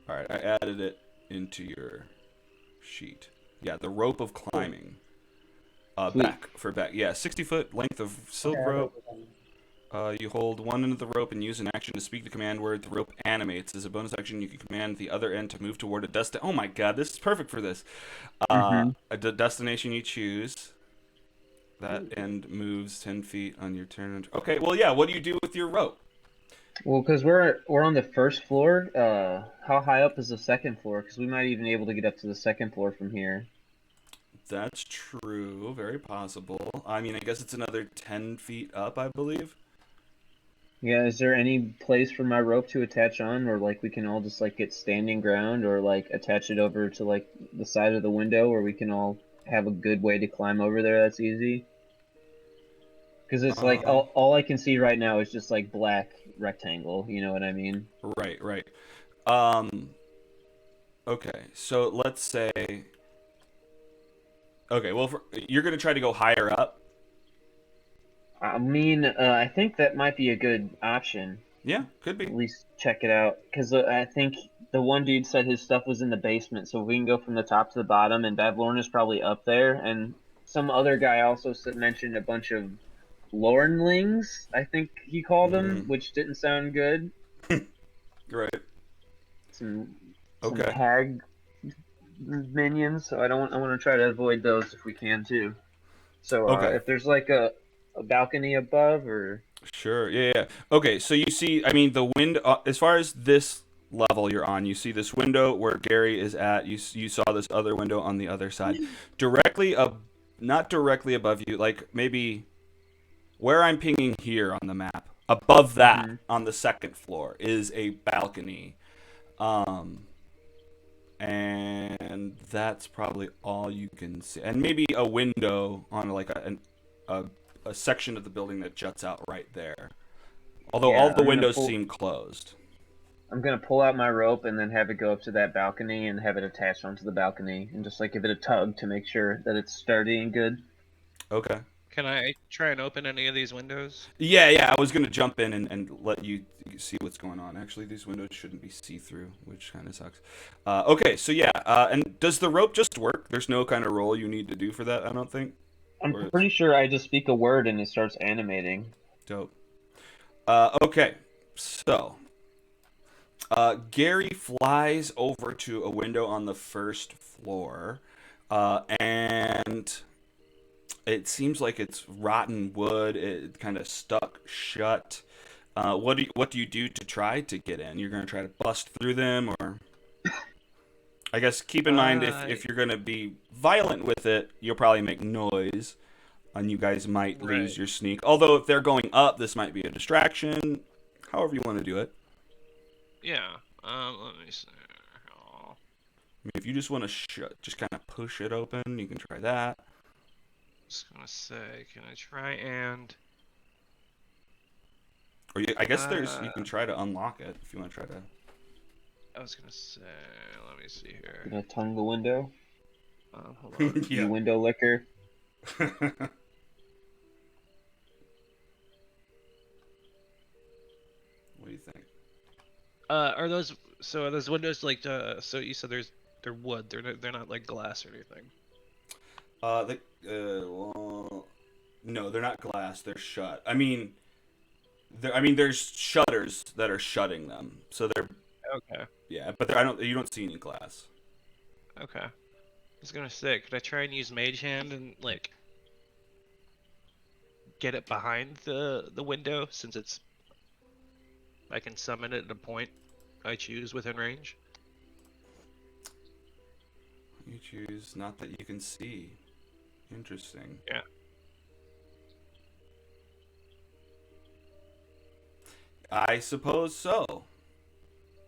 Alright, I added it into your sheet. Yeah, the rope of climbing. Sweet. Back. Yeah, 60-foot length of silk Okay, I rope. wrote it down. You hold one end of the rope and use an action to speak the command word. The rope animates. As a bonus action, you can command the other end to move toward a destination. Oh my god, this is perfect for this. Mm-hmm. A destination you choose. That end moves 10 feet on your turn. Okay, well, yeah, what do you do with your rope? Well, because we're on the first floor. How high up is the second floor? Because we might even be able to get up to the second floor from here. That's true. Very possible. I mean, I guess it's another 10 feet up, I believe. Yeah, is there any place for my rope to attach on, or like we can all just like get standing ground, or like attach it over to like the side of the window, where we can all have a good way to climb over there that's easy? Because it's like Um, all I can see right now is just like black rectangle. You know what I mean? right. Um, okay, so let's say. Okay, well, you're going to try to go higher up. I mean, I think that might be a good option. Yeah, could At be. least check it out, because I think the one dude said his stuff was in the basement, so we can go from the top to the bottom, and Bavlorn is probably up there. And some other guy also mentioned a bunch of Lornlings, I think he called them, Mm-hmm. which didn't sound good. Right. Some Okay. hag minions, so I want to try to avoid those if we can too. So Okay. if there's like a balcony above, or Sure. Yeah. Okay. So you see, I mean, the window. As far as this level you're on, you see this window where Gary is at. You saw this other window on the other side, directly up, not directly above you, like maybe where I'm pinging here on the map. Above that, Mhm. on the second floor, is a balcony. Um, and that's probably all you can see, and maybe a window on like a, a section of the building that juts out right there, although all Yeah, the windows seem closed. I'm gonna pull out my rope and then have it go up to that balcony and have it attached onto the balcony and just like give it a tug to make sure that it's sturdy and good. Okay, Can I try and open any of these windows? Yeah, I was gonna jump in and let you see what's going on. Actually, these windows shouldn't be see-through, which kind of sucks. Okay, so yeah, and does the rope just work? There's no kind of roll you need to do for that, I don't think. I'm Or it's pretty sure I just speak a word and it starts animating. dope. Okay, so Gary flies over to a window on the first floor, and it seems like it's rotten wood. It kind of stuck shut. What do you do to try to get in? You're gonna try to bust through them, or I guess keep in mind if you're gonna be violent with it, you'll probably make noise, and you guys might lose Right. your sneak. Although if they're going up, this might be a distraction. However you want to do it. Yeah. Let me see. Oh, I mean, if you just want to just kind of push it open, you can try that. just gonna say, can I try and? Or I guess you can Uh, try to unlock it if you want to try to. I was gonna say, let me see here. Gonna tongue the window. Hold on. You Yeah. window licker. What do you think? Are those so? Are those windows like? So you said they're wood. They're not like glass or anything. Well, no, they're not glass. They're shut. There's shutters that are shutting them. So they're Okay. yeah, but I don't. You don't see any glass. Okay. I was gonna say, could I try and use Mage Hand and like get it behind the window since it's I can summon it at a point I choose within range. You choose not that you can see. Interesting. Yeah. I suppose so.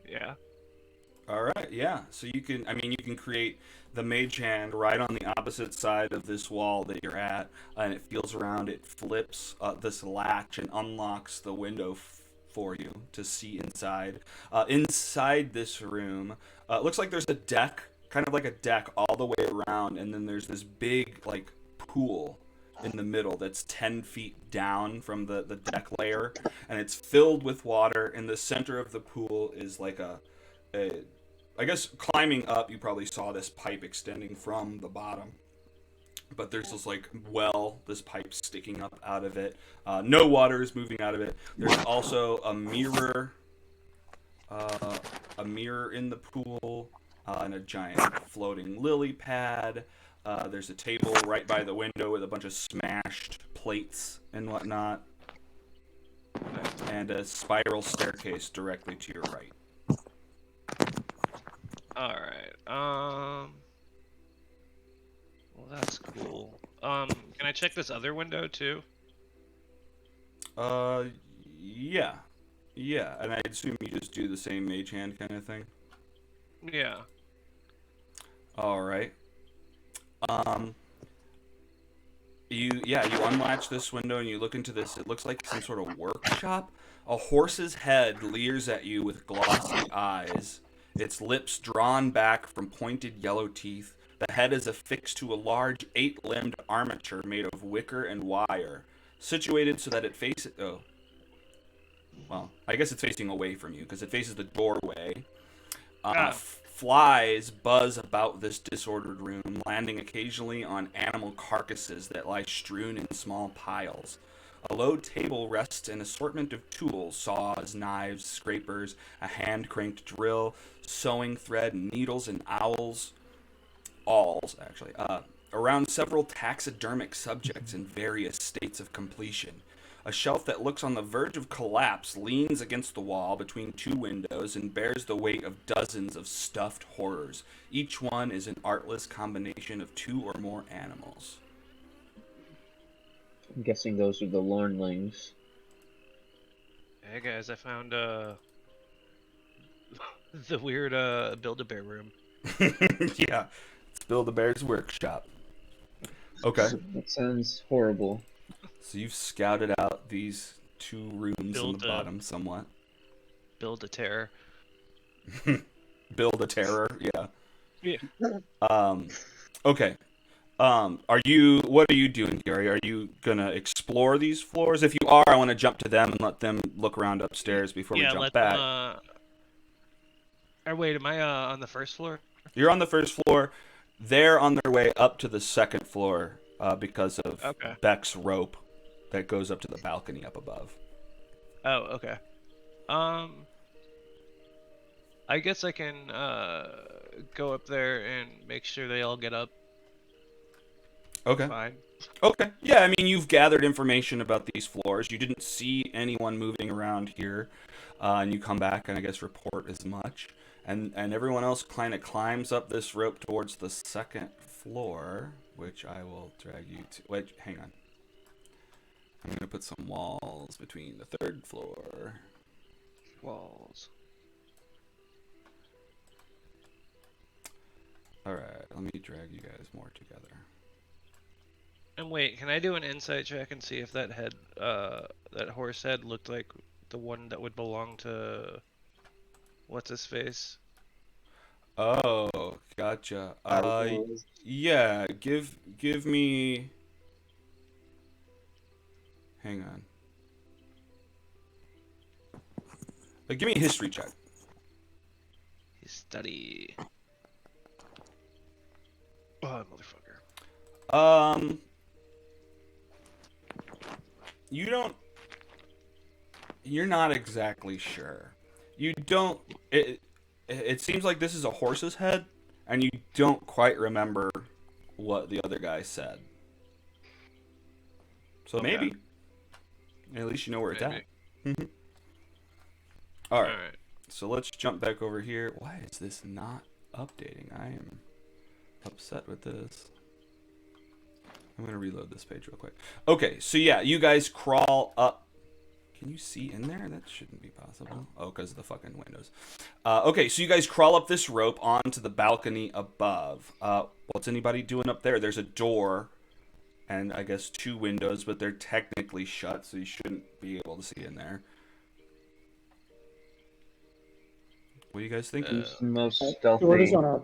Yeah. All right, yeah. So you can create the mage hand right on the opposite side of this wall that you're at, and it feels around. It flips this latch and unlocks the window for you to see inside. Inside this room, it looks like there's a deck, kind of like a deck all the way around, and then there's this big like pool in the middle that's 10 feet down from the deck layer, and it's filled with water. In the center of the pool is like a I guess climbing up, you probably saw this pipe extending from the bottom. But there's this pipe sticking up out of it. No water is moving out of it. There's also a mirror in the pool, and a giant floating lily pad. There's a table right by the window with a bunch of smashed plates and whatnot, and a spiral staircase directly to your right. All right. Well, that's cool. Can I check this other window too? Uh, yeah, and I assume you just do the same mage hand kind of thing. Yeah. All right. Um, you unlatch this window and you look into this. It looks like some sort of workshop. A horse's head leers at you with glossy eyes, its lips drawn back from pointed yellow teeth. The head is affixed to a large 8-limbed armature made of wicker and wire, situated so that it faces. Oh, well, I guess it's facing away from you because it faces the doorway. Flies buzz about this disordered room, landing occasionally on animal carcasses that lie strewn in small piles. A low table rests an assortment of tools: saws, knives, scrapers, a hand-cranked drill, sewing thread, needles, and awls, actually, around several taxidermic subjects in various states of completion. A shelf that looks on the verge of collapse leans against the wall between two windows and bears the weight of dozens of stuffed horrors. Each one is an artless combination of two or more animals. I'm guessing those are the Lornlings. Hey guys, I found the weird Build-A-Bear room. Yeah, it's Build-A-Bear's workshop. Okay. That sounds horrible. So you've scouted out these two rooms on Build the a- bottom somewhat. Build-A-Terror. Build a terror, yeah. Yeah. Okay. What are you doing, Gary? Are you gonna explore these floors? If you are, I want to jump to them and let them look around upstairs before we Yeah, jump let back. them. Or wait, am I on the first floor? You're on the first floor. They're on their way up to the second floor because of Okay. Beck's rope that goes up to the balcony up above. Oh, okay. Um, I guess I can go up there and make sure they all get up. Okay. Fine. Okay. Yeah, I mean, you've gathered information about these floors. You didn't see anyone moving around here, and you come back and I guess report as much. And everyone else kind of climbs up this rope towards the second floor, which I will drag you to. Wait, hang on. I'm gonna put some walls between the third floor. Walls. All right, let me drag you guys more together. And wait, can I do an insight check and see if that head, that horse head looked like the one that would belong to what's his face? Oh, gotcha. Yeah, give me. Hang on. Give me a history check. His study. Oh, motherfucker. You don't. You're not exactly sure. You don't. It seems like this is a horse's head, and you don't quite remember what the other guy said. So Okay. maybe. At least you know where it's Maybe. at. All right. Alright. So let's jump back over here. Why is this not updating? I am upset with this. I'm going to reload this page real quick. Okay, so yeah, you guys crawl up. Can you see in there? That shouldn't be possible. Oh, because of the fucking windows. Okay, so you guys crawl up this rope onto the balcony above. What's anybody doing up there? There's a door and I guess 2 windows, but they're technically shut, so you shouldn't be able to see in there. What do you guys think? Who's the most So stealthy? we're just on a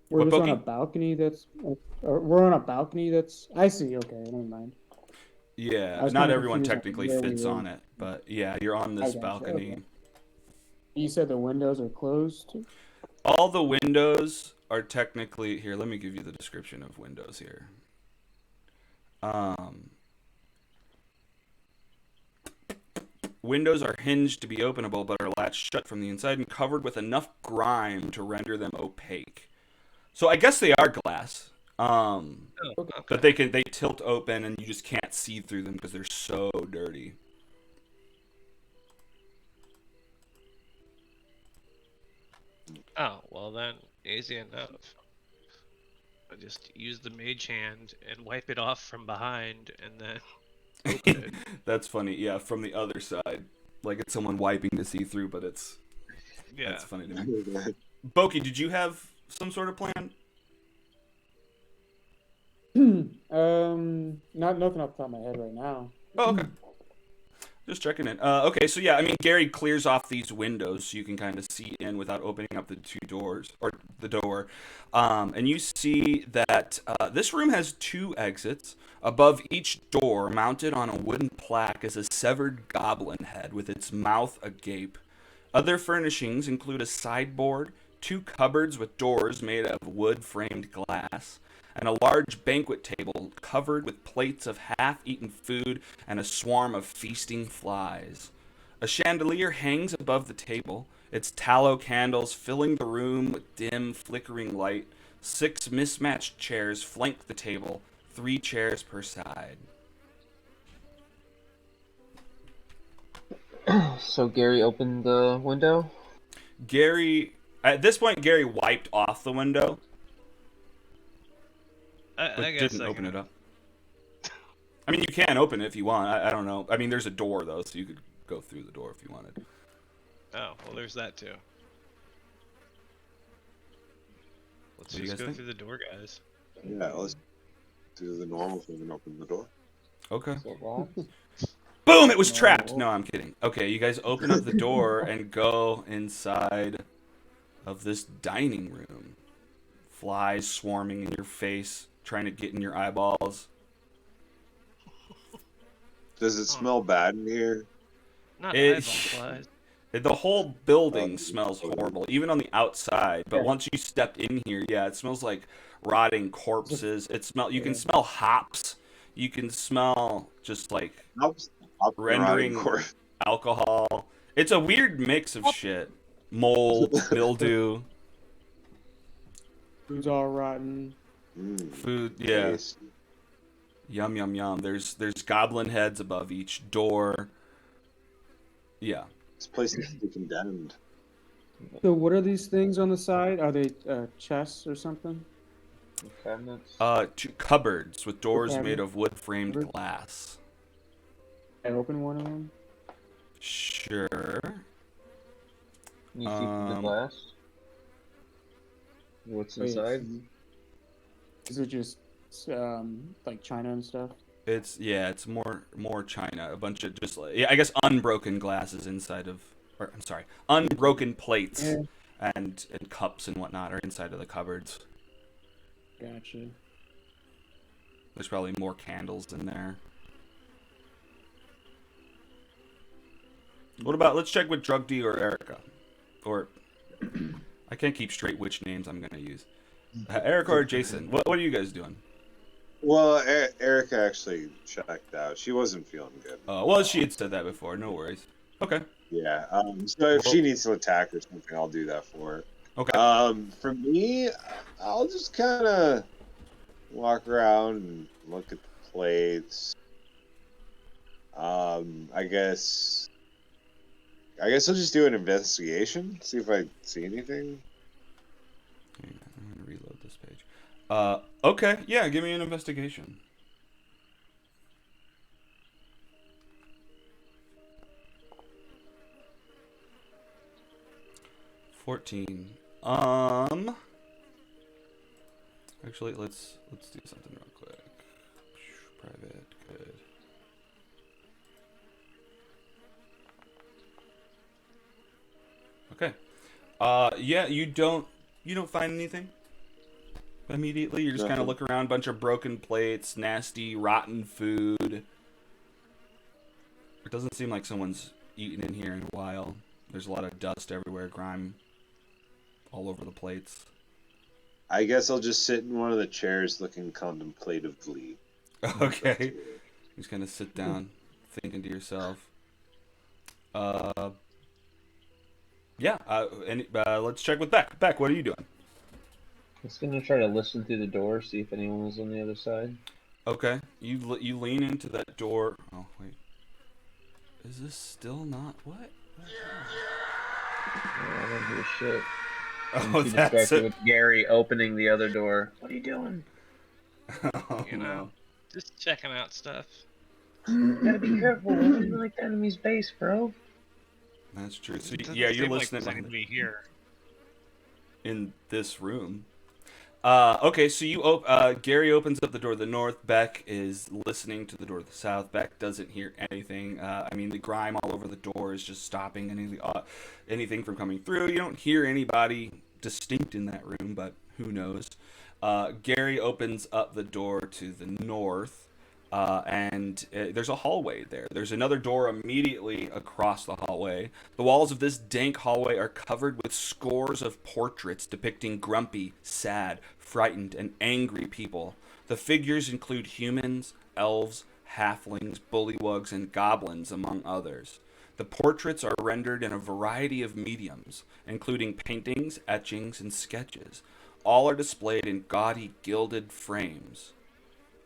What, on Pokey? a balcony that's or we're on a balcony that's I see, okay, never mind. Yeah, I was not kinda everyone confused on technically where we fits were. on it, but yeah, you're on this gotcha, balcony. okay. You said the windows are closed? All the windows are technically here. Let me give you the description of windows here. Windows are hinged to be openable, but are latched shut from the inside and covered with enough grime to render them opaque. So I guess they are glass. Oh, But they tilt open and you just can't see through them because they're so dirty. Oh, well then, easy enough. I just use the mage hand and wipe it off from behind, and then open it. That's funny. Yeah, from the other side, like it's someone wiping to see through, but it's Yeah. that's funny to me. Boki, did you have some sort of plan? Not nothing off the top of my head right now. Oh, okay. Just checking in. Okay, so yeah, I mean, Gary clears off these windows so you can kind of see in without opening up the 2 doors, or the door. And you see that this room has 2 exits. Above each door, mounted on a wooden plaque, is a severed goblin head with its mouth agape. Other furnishings include a sideboard, 2 cupboards with doors made of wood-framed glass, and a large banquet table covered with plates of half-eaten food and a swarm of feasting flies. A chandelier hangs above the table, its tallow candles filling the room with dim, flickering light. 6 mismatched chairs flank the table, 3 chairs per side. So Gary opened the window. At this point, Gary wiped off the window, but I guess didn't I open can... it up. I mean, you can open it if you want. I don't know. I mean, there's a door, though, so you could go through the door if you wanted. Oh, well, there's that too. Let's What do you just guys go think? through the door, guys. Yeah, let's do the normal thing and open the door. Okay. Is it locked? Boom! It was trapped! No, I'm kidding. Okay, you guys open up the door and go inside of this dining room. Flies swarming in your face, trying to get in your eyeballs. Does it smell bad in here? Not It- eyeball flies. The whole building Oh, smells okay. horrible, even on the outside. But Yeah. once you step in here, yeah, it smells like rotting corpses. You can Yeah. smell hops. You can smell just like Helps. rendering alcohol. It's a weird mix of shit. Mold, mildew, Food's all rotten. food. Yeah, Tasty. yum yum yum. There's goblin heads above each door. Yeah. This place needs to be condemned. So what are these things on the side? Are they chests or something? Cabinets. Two cupboards with doors cabinet. made of wood framed Cupboard. glass. I open one of them. Sure. Can you see through the um, glass? What's Wait, inside? Is it just like China and stuff? It's more china. A bunch of just like, yeah, I guess unbroken glasses inside of, or I'm sorry, unbroken plates Yeah. and cups and whatnot are inside of the cupboards. Gotcha. There's probably more candles in there. What about, let's check with Drug D or Erica, or I can't keep straight which names I'm gonna use. Erica or Jason, what are you guys doing? Well, Erica actually checked out. She wasn't feeling good. Well, she had said that before. No worries. Okay. Yeah. So if she needs to attack or something, I'll do that for her. Okay. For me, I'll just kind of walk around and look at the plates. I guess I'll just do an investigation, see if I see anything. Hang on, I'm gonna reload this page. Okay, yeah, give me an investigation. $14. Actually, let's do something real quick. Private, good. Okay. Yeah, you don't find anything immediately. You're just kind of Nothing. look around, bunch of broken plates, nasty, rotten food. It doesn't seem like someone's eaten in here in a while. There's a lot of dust everywhere, grime all over the plates. I guess I'll just sit in one of the chairs looking contemplatively. Okay. You just kind of sit down, thinking to yourself. Yeah, let's check with Beck. Beck, what are you doing? I was gonna try to listen through the door, see if anyone was on the other side. Okay, you lean into that door. Oh wait, is this still not what? I don't hear shit. Oh, She that's distracted it. with Gary opening the other door. What are you doing? Oh, You know, no. just checking out stuff. You gotta be careful. We're in like the enemy's base, bro. That's true. So Doesn't yeah, you're seem like listening there's enemy here. in this room. Okay, so Gary opens up the door to the north. Beck is listening to the door to the south. Beck doesn't hear anything. I mean, the grime all over the door is just stopping anything from coming through. You don't hear anybody distinct in that room, but who knows? Gary opens up the door to the north, and there's a hallway there. There's another door immediately across the hallway. The walls of this dank hallway are covered with scores of portraits depicting grumpy, sad, frightened, and angry people. The figures include humans, elves, halflings, bullywugs, and goblins, among others. The portraits are rendered in a variety of mediums, including paintings, etchings, and sketches. All are displayed in gaudy, gilded frames.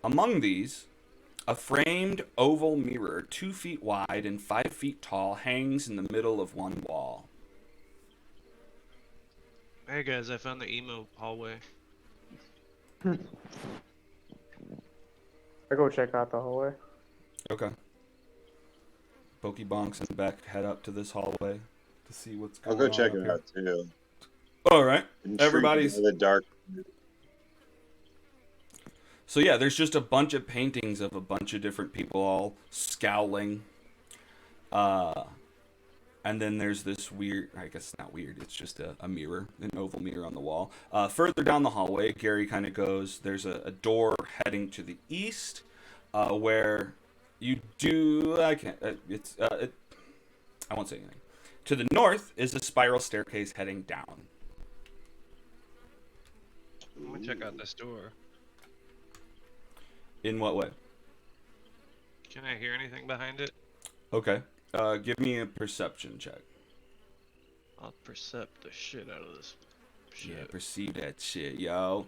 Among these, a framed oval mirror 2 feet wide and 5 feet tall hangs in the middle of one wall. Hey guys, I found the emo hallway. I go check out the hallway. Okay. Pokebonks and Beck head up to this hallway to see what's I'll going go on. check up it here. out too. All right. Intrigued Everybody's. by the dark. So yeah, there's just a bunch of paintings of a bunch of different people all scowling. And then there's this weird, I guess not weird, it's just a mirror, an oval mirror on the wall. Further down the hallway, Gary kind of goes, there's a door heading to the east where you do, I can't, I won't say anything. To the north is a spiral staircase heading down. I'm gonna check out this door. In what way? Can I hear anything behind it? Okay. Give me a perception check. I'll percept the shit out of this shit. Yeah, perceive that shit, yo.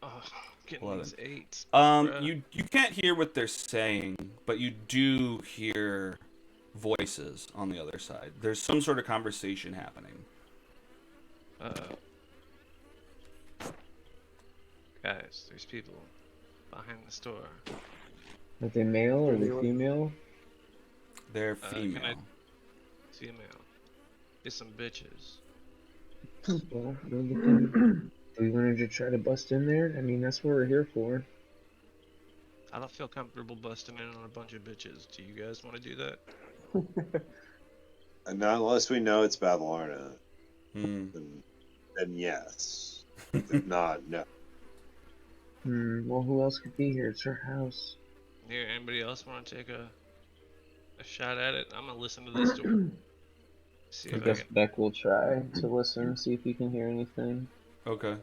Oh, getting 11. these 8s. You can't hear what they're saying, but you do hear voices on the other side. There's some sort of conversation happening. Guys, there's people behind the store. Are they male or are they female? They're Can female. I- Female. Get some bitches. Well, we're looking. Do we want to try to bust in there? I mean, that's what we're here for. I don't feel comfortable busting in on a bunch of bitches. Do you guys want to do that? And not unless we know it's Battlearna. Hmm. Then yes. If not, no. Well, who else could be here? It's our house. Here, anybody else want to take a shot at it? I'm gonna listen to this door. See I if I guess can. Beck will try to listen, see if he can hear anything. Okay.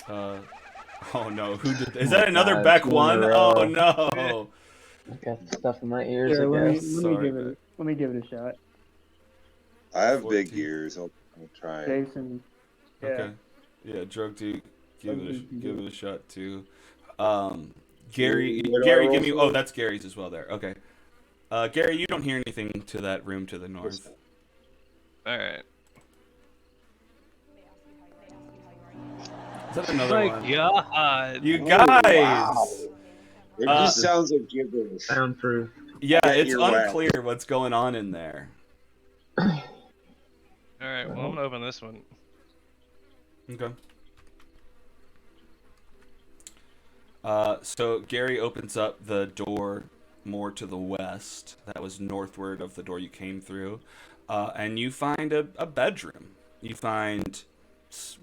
Oh no, who did? Is that another God, Beck 2 in a one? row. Oh no. I got stuff in my ears, Here, I let guess. me Sorry, give it. Let me give it a shot. I have 14. big ears. I'll try it. Jason. Yeah. Okay. Yeah, drug dude, give Okay. it a shot too. Gary, Gary, what do I Gary, roll give me. for? Oh, that's Gary's as well. There. Okay. Gary, you don't hear anything to that room to the north. All right. Is that another My one? God. You Oh, guys. wow. It Uh, just sounds like gibberish. Soundproof. Yeah, Yeah, it's you're right. unclear what's going on in there. All right. Well, I'm gonna open this one. Okay. So Gary opens up the door more to the west. That was northward of the door you came through. And you find a bedroom. You find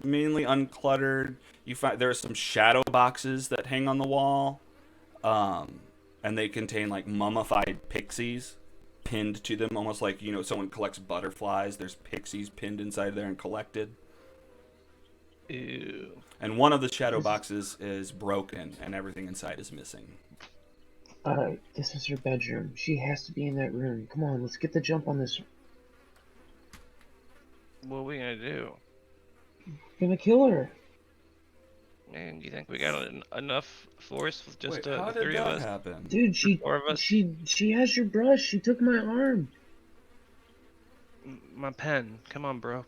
mainly uncluttered. You find there are some shadow boxes that hang on the wall. And they contain like mummified pixies pinned to them, almost like, you know, someone collects butterflies. There's pixies pinned inside there and collected. Ew. And one of the shadow boxes is broken, and everything inside is missing. Alright, this is her bedroom. She has to be in that room. Come on, let's get the jump on this. What are we gonna do? We're gonna kill her. Man, do you think we got enough force with just Wait, how the did 3 of that us? happen? Dude, Four of us? she has your brush. She took my arm. My pen. Come on, bro.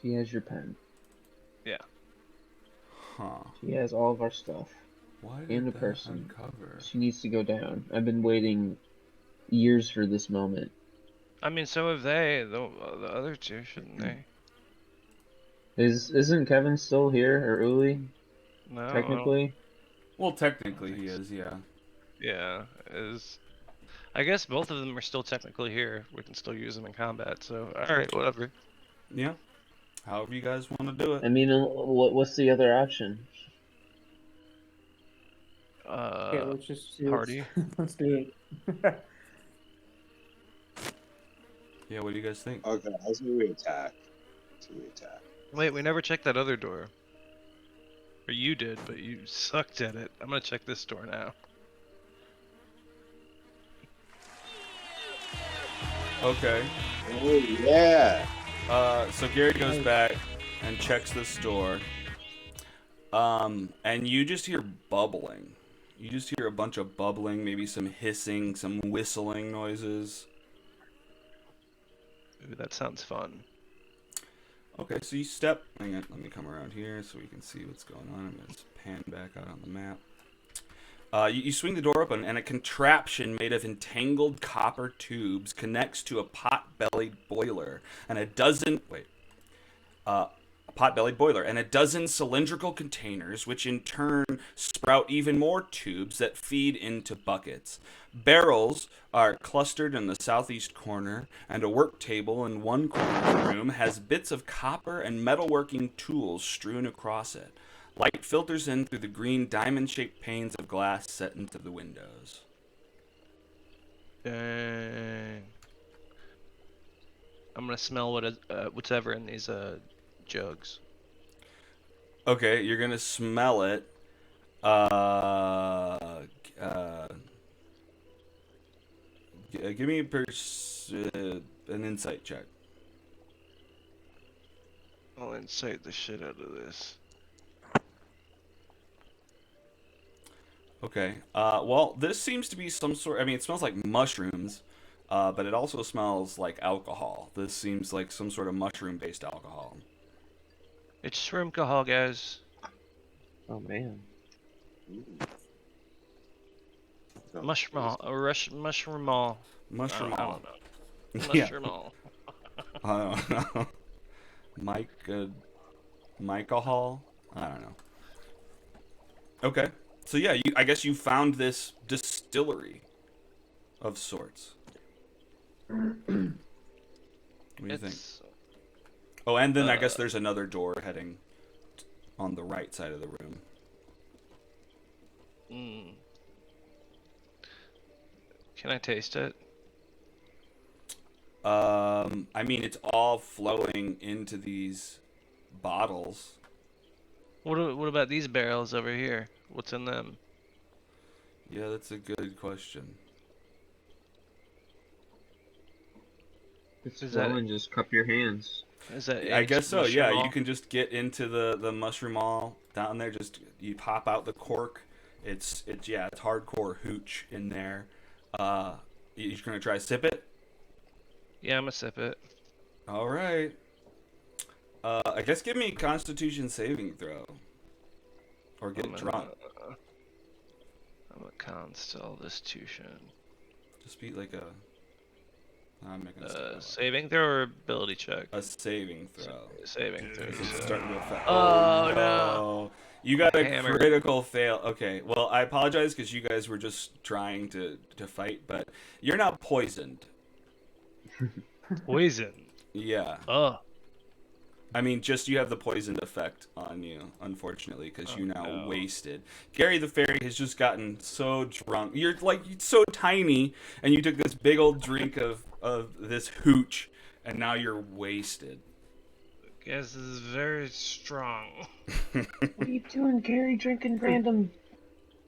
She has your pen. Huh. She has all of our stuff. Why did And the that person. uncover? She needs to go down. I've been waiting years for this moment. I mean, so have they. The other two, shouldn't they? Isn't Kevin still here, or Uli? No. I don't- Technically? Well, technically he is, yeah. Yeah. I guess both of them are still technically here. We can still use them in combat. So, all right, whatever. Yeah. However you guys want to do it. I mean, what's the other option? Okay, let's just do Party. it. Let's do it. Yeah, what do you guys think? Okay, how do we attack? Wait, we never checked that other door. Or you did, but you sucked at it. I'm gonna check this door now. Okay. Oh, yeah. So Gary goes back and checks this door. And you just hear bubbling. You just hear a bunch of bubbling, maybe some hissing, some whistling noises. Ooh, that sounds fun. Okay, so you step. Hang on, let me come around here so we can see what's going on. I'm gonna just pan back out on the map. You swing the door open, and a contraption made of entangled copper tubes connects to a pot-bellied boiler, and a pot-bellied boiler, and a dozen cylindrical containers, which in turn sprout even more tubes that feed into buckets. Barrels are clustered in the southeast corner, and a work table in one corner of the room has bits of copper and metalworking tools strewn across it. Light filters in through the green diamond-shaped panes of glass set into the windows. Dang. I'm gonna smell what's ever in these jugs. Okay, you're gonna smell it. Give me an insight check. I'll insight the shit out of this. Okay. Well, this seems to be some sort. I mean, it smells like mushrooms, but it also smells like alcohol. This seems like some sort of mushroom-based alcohol. It's shrimp alcohol, guys. Oh man. Sounds Mushroom, mushroom all. Mushroom. I don't know. Yeah. Mushroom all. I don't know. Alcohol. I don't know. Okay. So yeah, I guess you found this distillery of sorts. What do you think? Oh, and then I guess there's another door heading on the right side of the room. Can I taste it? I mean, it's all flowing into these bottles. What about these barrels over here? What's in them? Yeah, that's a good question. It's Is that- flowing, just cup your hands. Is that? I guess so. Yeah, mushroom you all? can just get into the mushroom all down there. Just you pop out the cork. It's hardcore hooch in there. You're gonna try to sip it. Yeah, I'm gonna sip it. All right. I guess give me a Constitution saving throw, or get drunk. I'm a constitution. Just be like a. I'm not gonna say that one. Saving throw or ability check? A saving throw. Saving throw. It's starting to affect. Oh, no. You got a Hammer. critical fail. Okay, well, I apologize because you guys were just trying to fight, but you're not poisoned. Poison. Yeah. Oh. I mean, just you have the poisoned effect on you, unfortunately, because you're now no. wasted. Gary the Fairy has just gotten so drunk. You're so tiny, and you took this big old drink of this hooch, and now you're wasted. Guess this is very strong. What are you doing, Gary? Drinking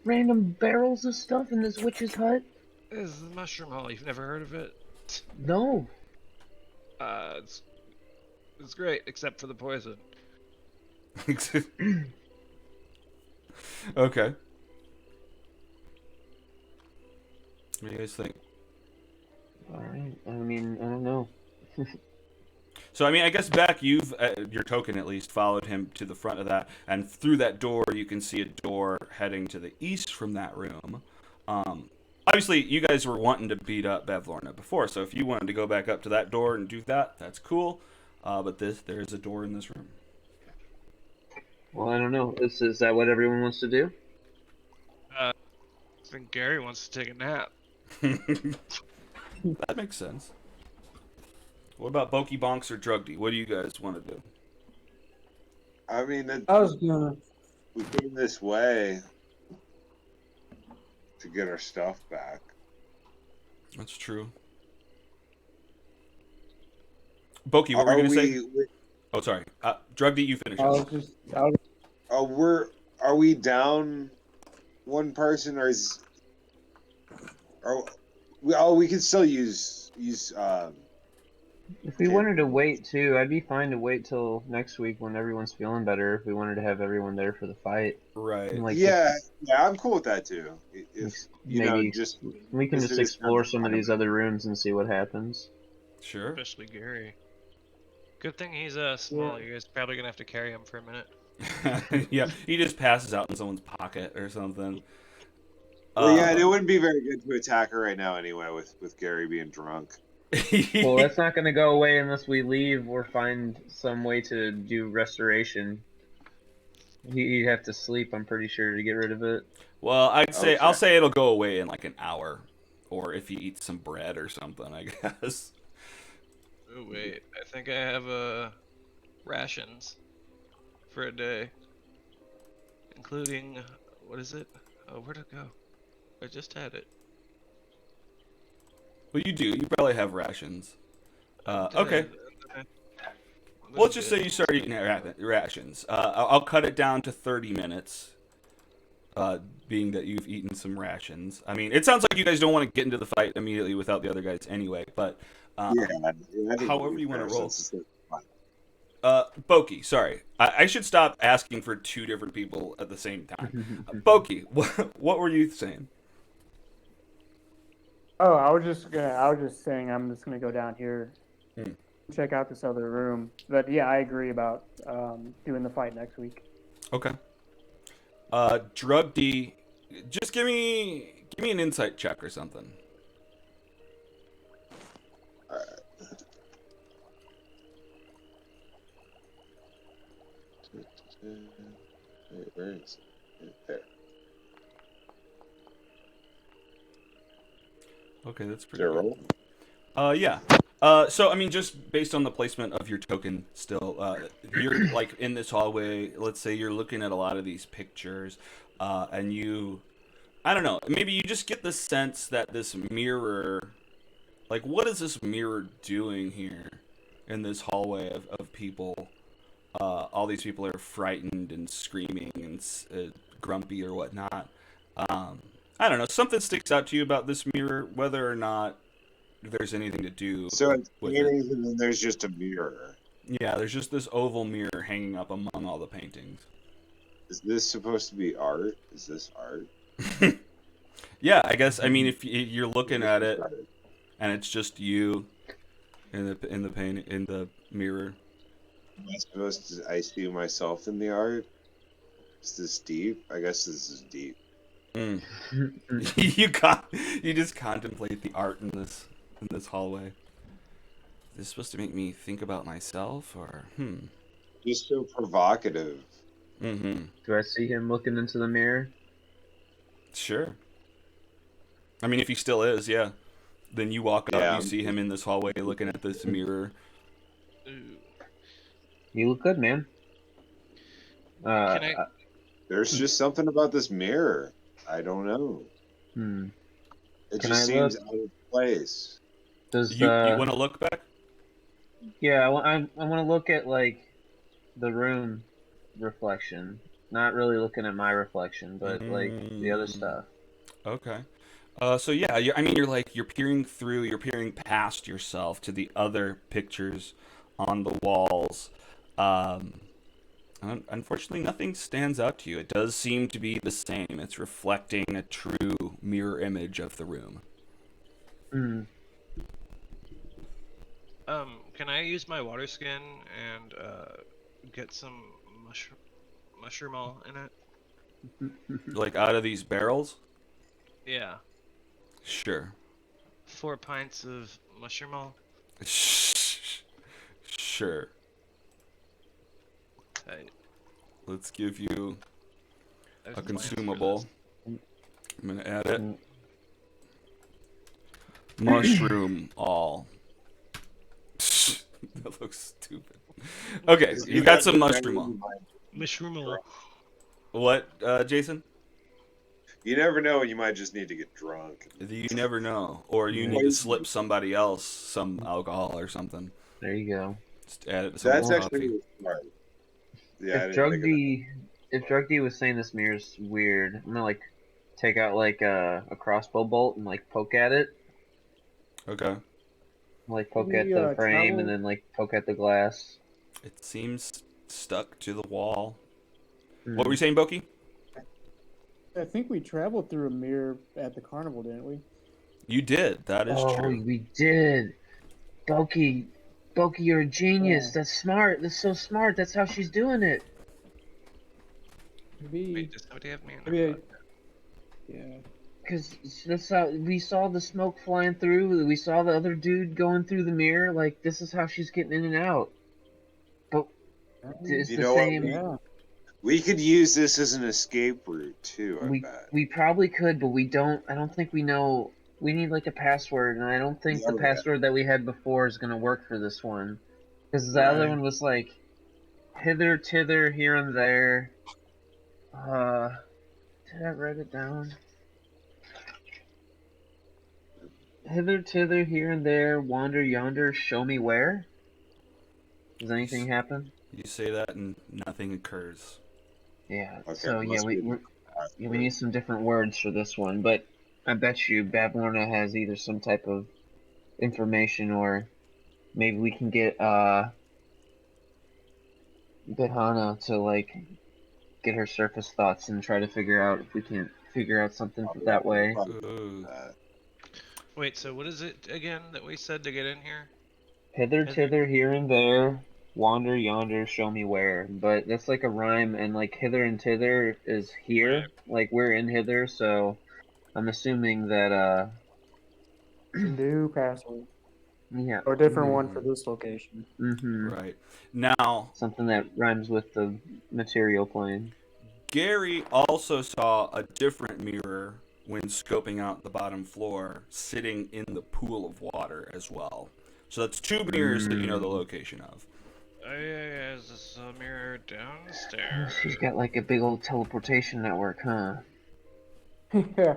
random barrels of stuff in this witch's hut? This is mushroom hall. You've never heard of it? No. It's great, except for the poison. Okay. What do you guys think? Alright, I mean, I don't know. So, I mean, I guess, Beck, you've, your token at least, followed him to the front of that, and through that door, you can see a door heading to the east from that room. Obviously, you guys were wanting to beat up Bevlorna before, so if you wanted to go back up to that door and do that, that's cool. But there is a door in this room. Well, I don't know. Is that what everyone wants to do? I think Gary wants to take a nap. That makes sense. What about Bokey Bonks or Drugdy? What do you guys want to do? I mean, I was gonna. we came this way to get our stuff back. That's true. Bokey, what were you going to say? Oh, sorry. Drugdy, you finish. I was just. I was, Are we down one person, or is? We can still use. If we Okay. wanted to wait too, I'd be fine to wait till next week when everyone's feeling better. If we wanted to have everyone there for the fight, Right. And, like, Yeah, I'm cool with that too. If maybe just we can this just is explore kind of some of fun. these other rooms and see what happens. Sure. Especially Gary. Good thing he's small. You guys probably gonna have to carry him for a minute. Yeah, he just passes out in someone's pocket or something. Well, yeah, and it wouldn't be very good to attack her right now anyway, with Gary being drunk. Well, that's not going to go away unless we leave or find some way to do restoration. He'd have to sleep, I'm pretty sure, to get rid of it. Well, Okay. I'll say it'll go away in like an hour, or if you eat some bread or something, I guess. Oh wait, I think I have rations for a day, including what is it? Oh, where'd it go? I just had it. Well, you do. You probably have rations. I Okay. did. Okay. Well, let's just Good. say you start eating rations. I'll cut it down to 30 minutes. Being that you've eaten some rations. I mean, it sounds like you guys don't want to get into the fight immediately without the other guys anyway, but Yeah, I think however it'd be you want to fair roll. since it's fun. Boki, sorry. I should stop asking for two different people at the same time. Boki, what were you saying? Oh, I was just saying I'm just gonna go down here, check out this other room. But yeah, I agree about doing the fight next week. Okay. Drug D, just give me an insight check or something. Alright. Wait, where is it? There. Okay, that's pretty Did I good. roll? Yeah. So I mean, just based on the placement of your token, still, you're like in this hallway. Let's say you're looking at a lot of these pictures, and I don't know, maybe you just get the sense that this mirror, like, what is this mirror doing here in this hallway of people? All these people are frightened and screaming and grumpy or whatnot. I don't know. Something sticks out to you about this mirror, whether or not there's anything to do So it's with it. paintings and then there's just a mirror. Yeah, there's just this oval mirror hanging up among all the paintings. Is this supposed to be art? Is this art? Yeah, I guess. I mean, if you're looking This at is it art. and it's just you in the mirror. Am I supposed to? I see myself in the art. Is this deep? I guess this is deep. Mm. You just contemplate the art in this hallway. Is this supposed to make me think about myself, or Just so provocative. Mm-hmm. Do I see him looking into the mirror? Sure. I mean, if he still is, yeah. Then you walk up, Yeah. you see him in this hallway looking at this mirror. Ooh. You look good, man. Can I? There's just something about this mirror. I don't know. It Can just I seems look? out of place. Does You want to look back? Yeah, I want to look at like the room reflection. Not really looking at my reflection, but like the other stuff. Okay. So yeah, I mean, you're peering through, you're peering past yourself to the other pictures on the walls. Unfortunately, nothing stands out to you. It does seem to be the same. It's reflecting a true mirror image of the room. Can I use my water skin and get some mushroom oil in it? Like out of these barrels? Yeah. Sure. 4 pints of mushroom oil. Sure. Tight. Let's give you There's a plans for consumable. this. I'm gonna add it. Mushroom all. That looks stupid. Okay, you got some mushroom all. Mushroom oil. What, Jason? You never know. You might just need to get drunk. You never know, or you need to slip somebody else some alcohol or something. There you go. Just add it to some That's coffee. actually really smart. Yeah, I If didn't Drug think of D, if Drug D was saying this mirror's weird, I'm gonna like take out like a crossbow bolt and like poke at it. Okay. Like poke We, at the frame travel- and then like poke at the glass. It seems stuck to the wall. Hmm. What were you saying, Boki? I think we traveled through a mirror at the carnival, didn't we? You did. That is Oh, true. we did. Boki, you're a genius. Yeah. That's smart. That's so smart. That's how she's doing it. Maybe. Wait, does somebody have me in Maybe their I- podcast? Yeah. Because that's how we saw the smoke flying through. We saw the other dude going through the mirror. Like, this is how she's getting in and out. But it's You the know what? same. Yeah. We could use this as an escape route too. I bet. We probably could, but we don't. I don't think we know. We need like a password, and I don't think the Okay. password that we had before is gonna work for this one. Because the other Right. one was like hither, tither, here and there. Did I write it down? Hither, tither, here and there, wander yonder, show me where. Does anything happen? You say that and nothing occurs. Yeah. Okay. So yeah, Must be the we need some different words for this one, but I bet you Babylona has either some type of information or maybe we can get Bihana to like get her surface thoughts and try to figure out if we can figure out something that way. Ooh. Wait, so what is it again that we said to get in here? Hither, Hither- tither, here and there, wander yonder, show me where. But that's like a rhyme, and like hither and tither is here. Right. Like we're in hither, so I'm assuming that New password. yeah. Or a different one for this location. Mm-hmm. Right. Now, Something that rhymes with the material plane. Gary also saw a different mirror when scoping out the bottom floor, sitting in the pool of water as well. So that's two mirrors that you know the location of. Oh yeah, is this a mirror downstairs? She's got like a big old teleportation network, huh? Yeah.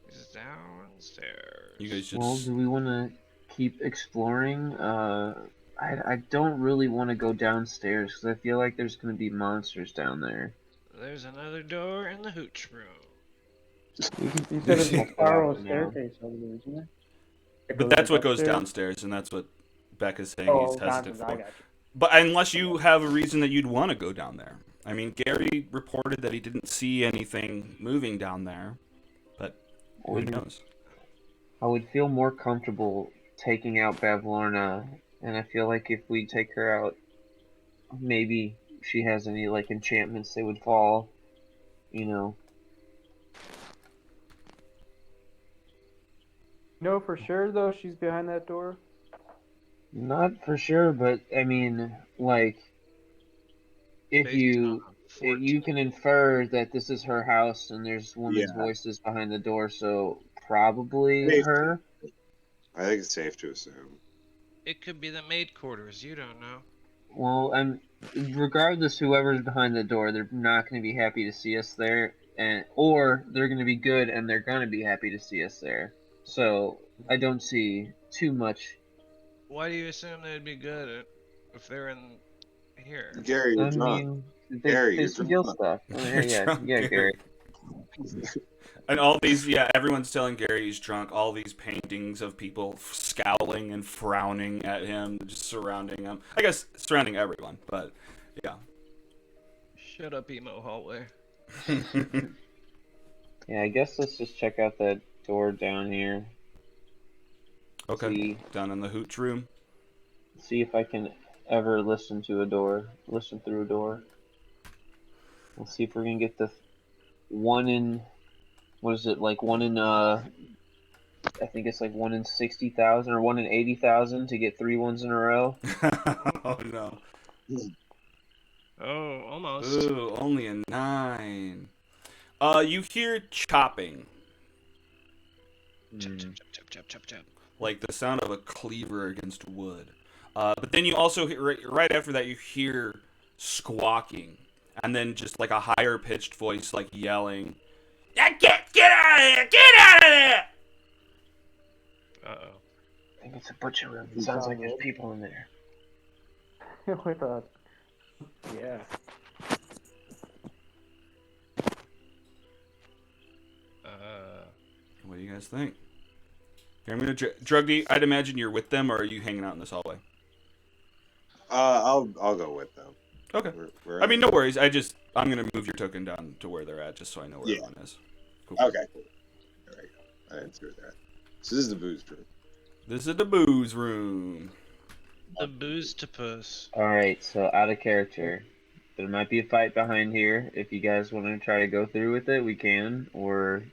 It's downstairs. You guys Well, just do we want to keep exploring? I don't really want to go downstairs because I feel like there's going to be monsters down there. There's another door in the hooch room. We can You said it's a check that spiral out now. staircase over there, isn't it? It But goes that's what goes upstairs? downstairs, and that's what Becca's saying Oh, he's hesitant downstairs, I for. got you. But unless you have a reason that you'd want to go down there. I mean, Gary reported that he didn't see anything moving down there, but who knows? I would feel more comfortable taking out Bavlorna, and I feel like if we take her out, maybe she has any like enchantments that would fall, you know. No, for sure though, she's behind that door. Not for sure, but I mean, like, if Based you on you 14. can infer that this is her house and there's women's Yeah. voices behind the door, so probably Safe. her. I think it's safe to assume. It could be the maid quarters. You don't know. Well, regardless, whoever's behind the door, they're not going to be happy to see us there, or they're going to be good and they're going to be happy to see us there. So I don't see too much. Why do you assume they'd be good if they're in here? Gary, you're I drunk. mean, Gary, they you're steal drunk. stuff. You're Yeah, drunk, yeah, Gary. And all these, yeah, everyone's telling Gary he's drunk. All these paintings of people scowling and frowning at him, just surrounding him. I guess surrounding everyone, but yeah. Shut up, emo hallway. Yeah, I guess let's just check out that door down here. Okay, See, down in the hooch room. see if I can ever listen through a door. We'll see if we're gonna get the one in. What is it like? One in I think it's like 1 in 60,000 or 1 in 80,000 to get 3 ones in a row. Oh no. Oh, almost. Ooh, only a 9. You hear chopping, Chop, chop, chop, chop, chop, chop, chop. like the sound of a cleaver against wood. But then you also hear, right after that, you hear squawking, and then just like a higher pitched voice, like yelling, "Yeah, get out of here! Get out of there!" Uh-oh. I think it's a butcher room. It sounds like there's people in there. With a yeah. What do you guys think? Here, I'm gonna drug D. I'd imagine you're with them, or are you hanging out in this hallway? I'll go with them. Okay. We're I mean, no worries. I'm gonna move your token down to where they're at, just so I know where everyone is. Cool. Okay, cool. There we go. I didn't see where they're at. So this is the booze room. This is the booze room. The booze to puss. Alright, so out of character. There might be a fight behind here. If you guys want to try to go through with it, we can. Or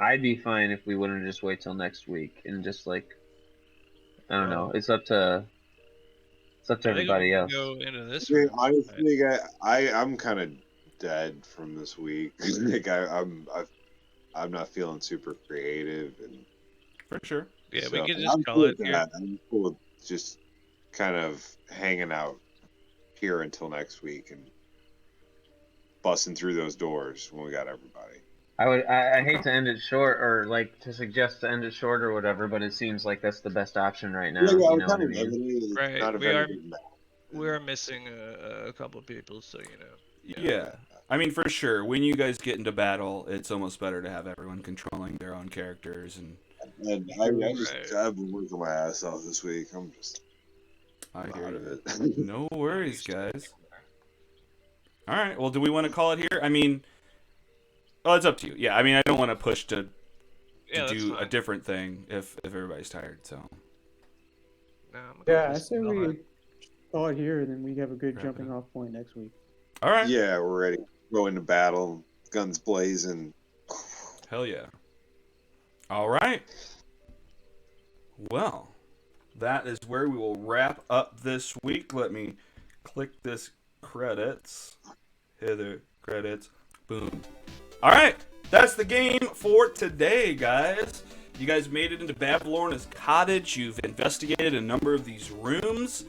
I'd be fine if we wouldn't just wait till next week and just like I don't know. It's up to I think we everybody can else. go into this I mean, room. honestly, I'm kind of dead from this week. Like I'm not feeling super creative, and For sure. Yeah, so we could just I'm call cool it with here. that. I'm cool with just kind of hanging out here until next week and busting through those doors when we got everybody. I hate to end it short or like to suggest to end it short or whatever, but it seems like that's the best option right now. Yeah, You we're know what kind I of mean? limited. Right, Not if we are anything bad. we are missing a couple people, so you know. Yeah. I mean, for sure, when you guys get into battle, it's almost better to have everyone controlling their own characters. And And I've been working my ass off this week. I'm just I out hear of you. it. No worries, guys. All right. Well, do we want to call it here? I mean, oh, it's up to you. Yeah. I mean, I don't want to push to Yeah, that's do a fine. different thing if everybody's tired. So. No, I'm gonna Yeah, go I for say some we Valheim. call it here, and then we have a good Wrap it jumping up. off point next week. All right. Yeah, we're ready. Go into battle, guns blazing. Hell yeah. All right. Well, that is where we will wrap up this week. Let me click this credits. Hither credits. Boom. All right. That's the game for today, guys. You guys made it into Babylorna's cottage. You've investigated a number of these rooms.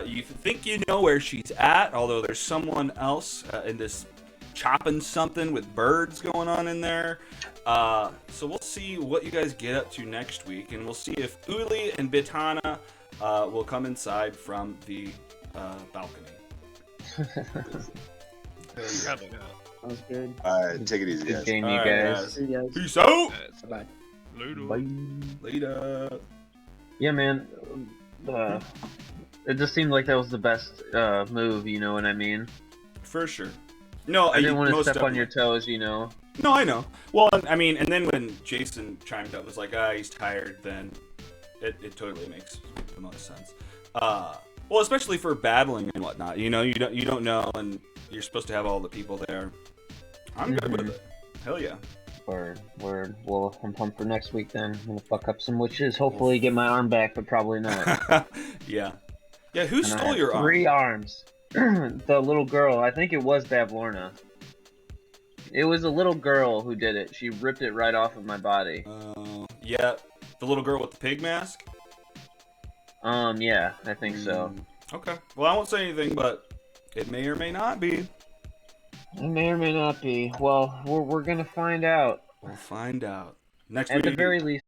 You think you know where she's at, although there's someone else in this chopping something with birds going on in there. So we'll see what you guys get up to next week, and we'll see if Uli and Bitana will come inside from the balcony. Probably not. Sounds good. Take it easy, Good guys. game, All you right, guys. See you guys. Peace out. That's Bye. Later. Bye. Later. Yeah, man. It just seemed like that was the best move. You know what I mean? For sure. No, I didn't want to most step on your definitely. toes. You know. No, I know. Well, I mean, and then when Jason chimed up, was like, he's tired, then it totally makes the most sense. Well, especially for battling and whatnot. You know, you don't know, and you're supposed to have all the people there. I'm good with it. Hell yeah. Word. Well, I'm pumped for next week then. I'm gonna fuck up some witches. Hopefully get my arm back, but probably not. Yeah. Yeah, who And I stole have your arm? 3 arms. The little girl. I think it was Bavlorna. It was a little girl who did it. She ripped it right off of my body. Yeah. The little girl with the pig mask? Yeah, I think so. Okay. Well, I won't say anything, but it may or may not be. It may or may not be. Well, we're gonna find out. We'll find out. Next At week. the very least,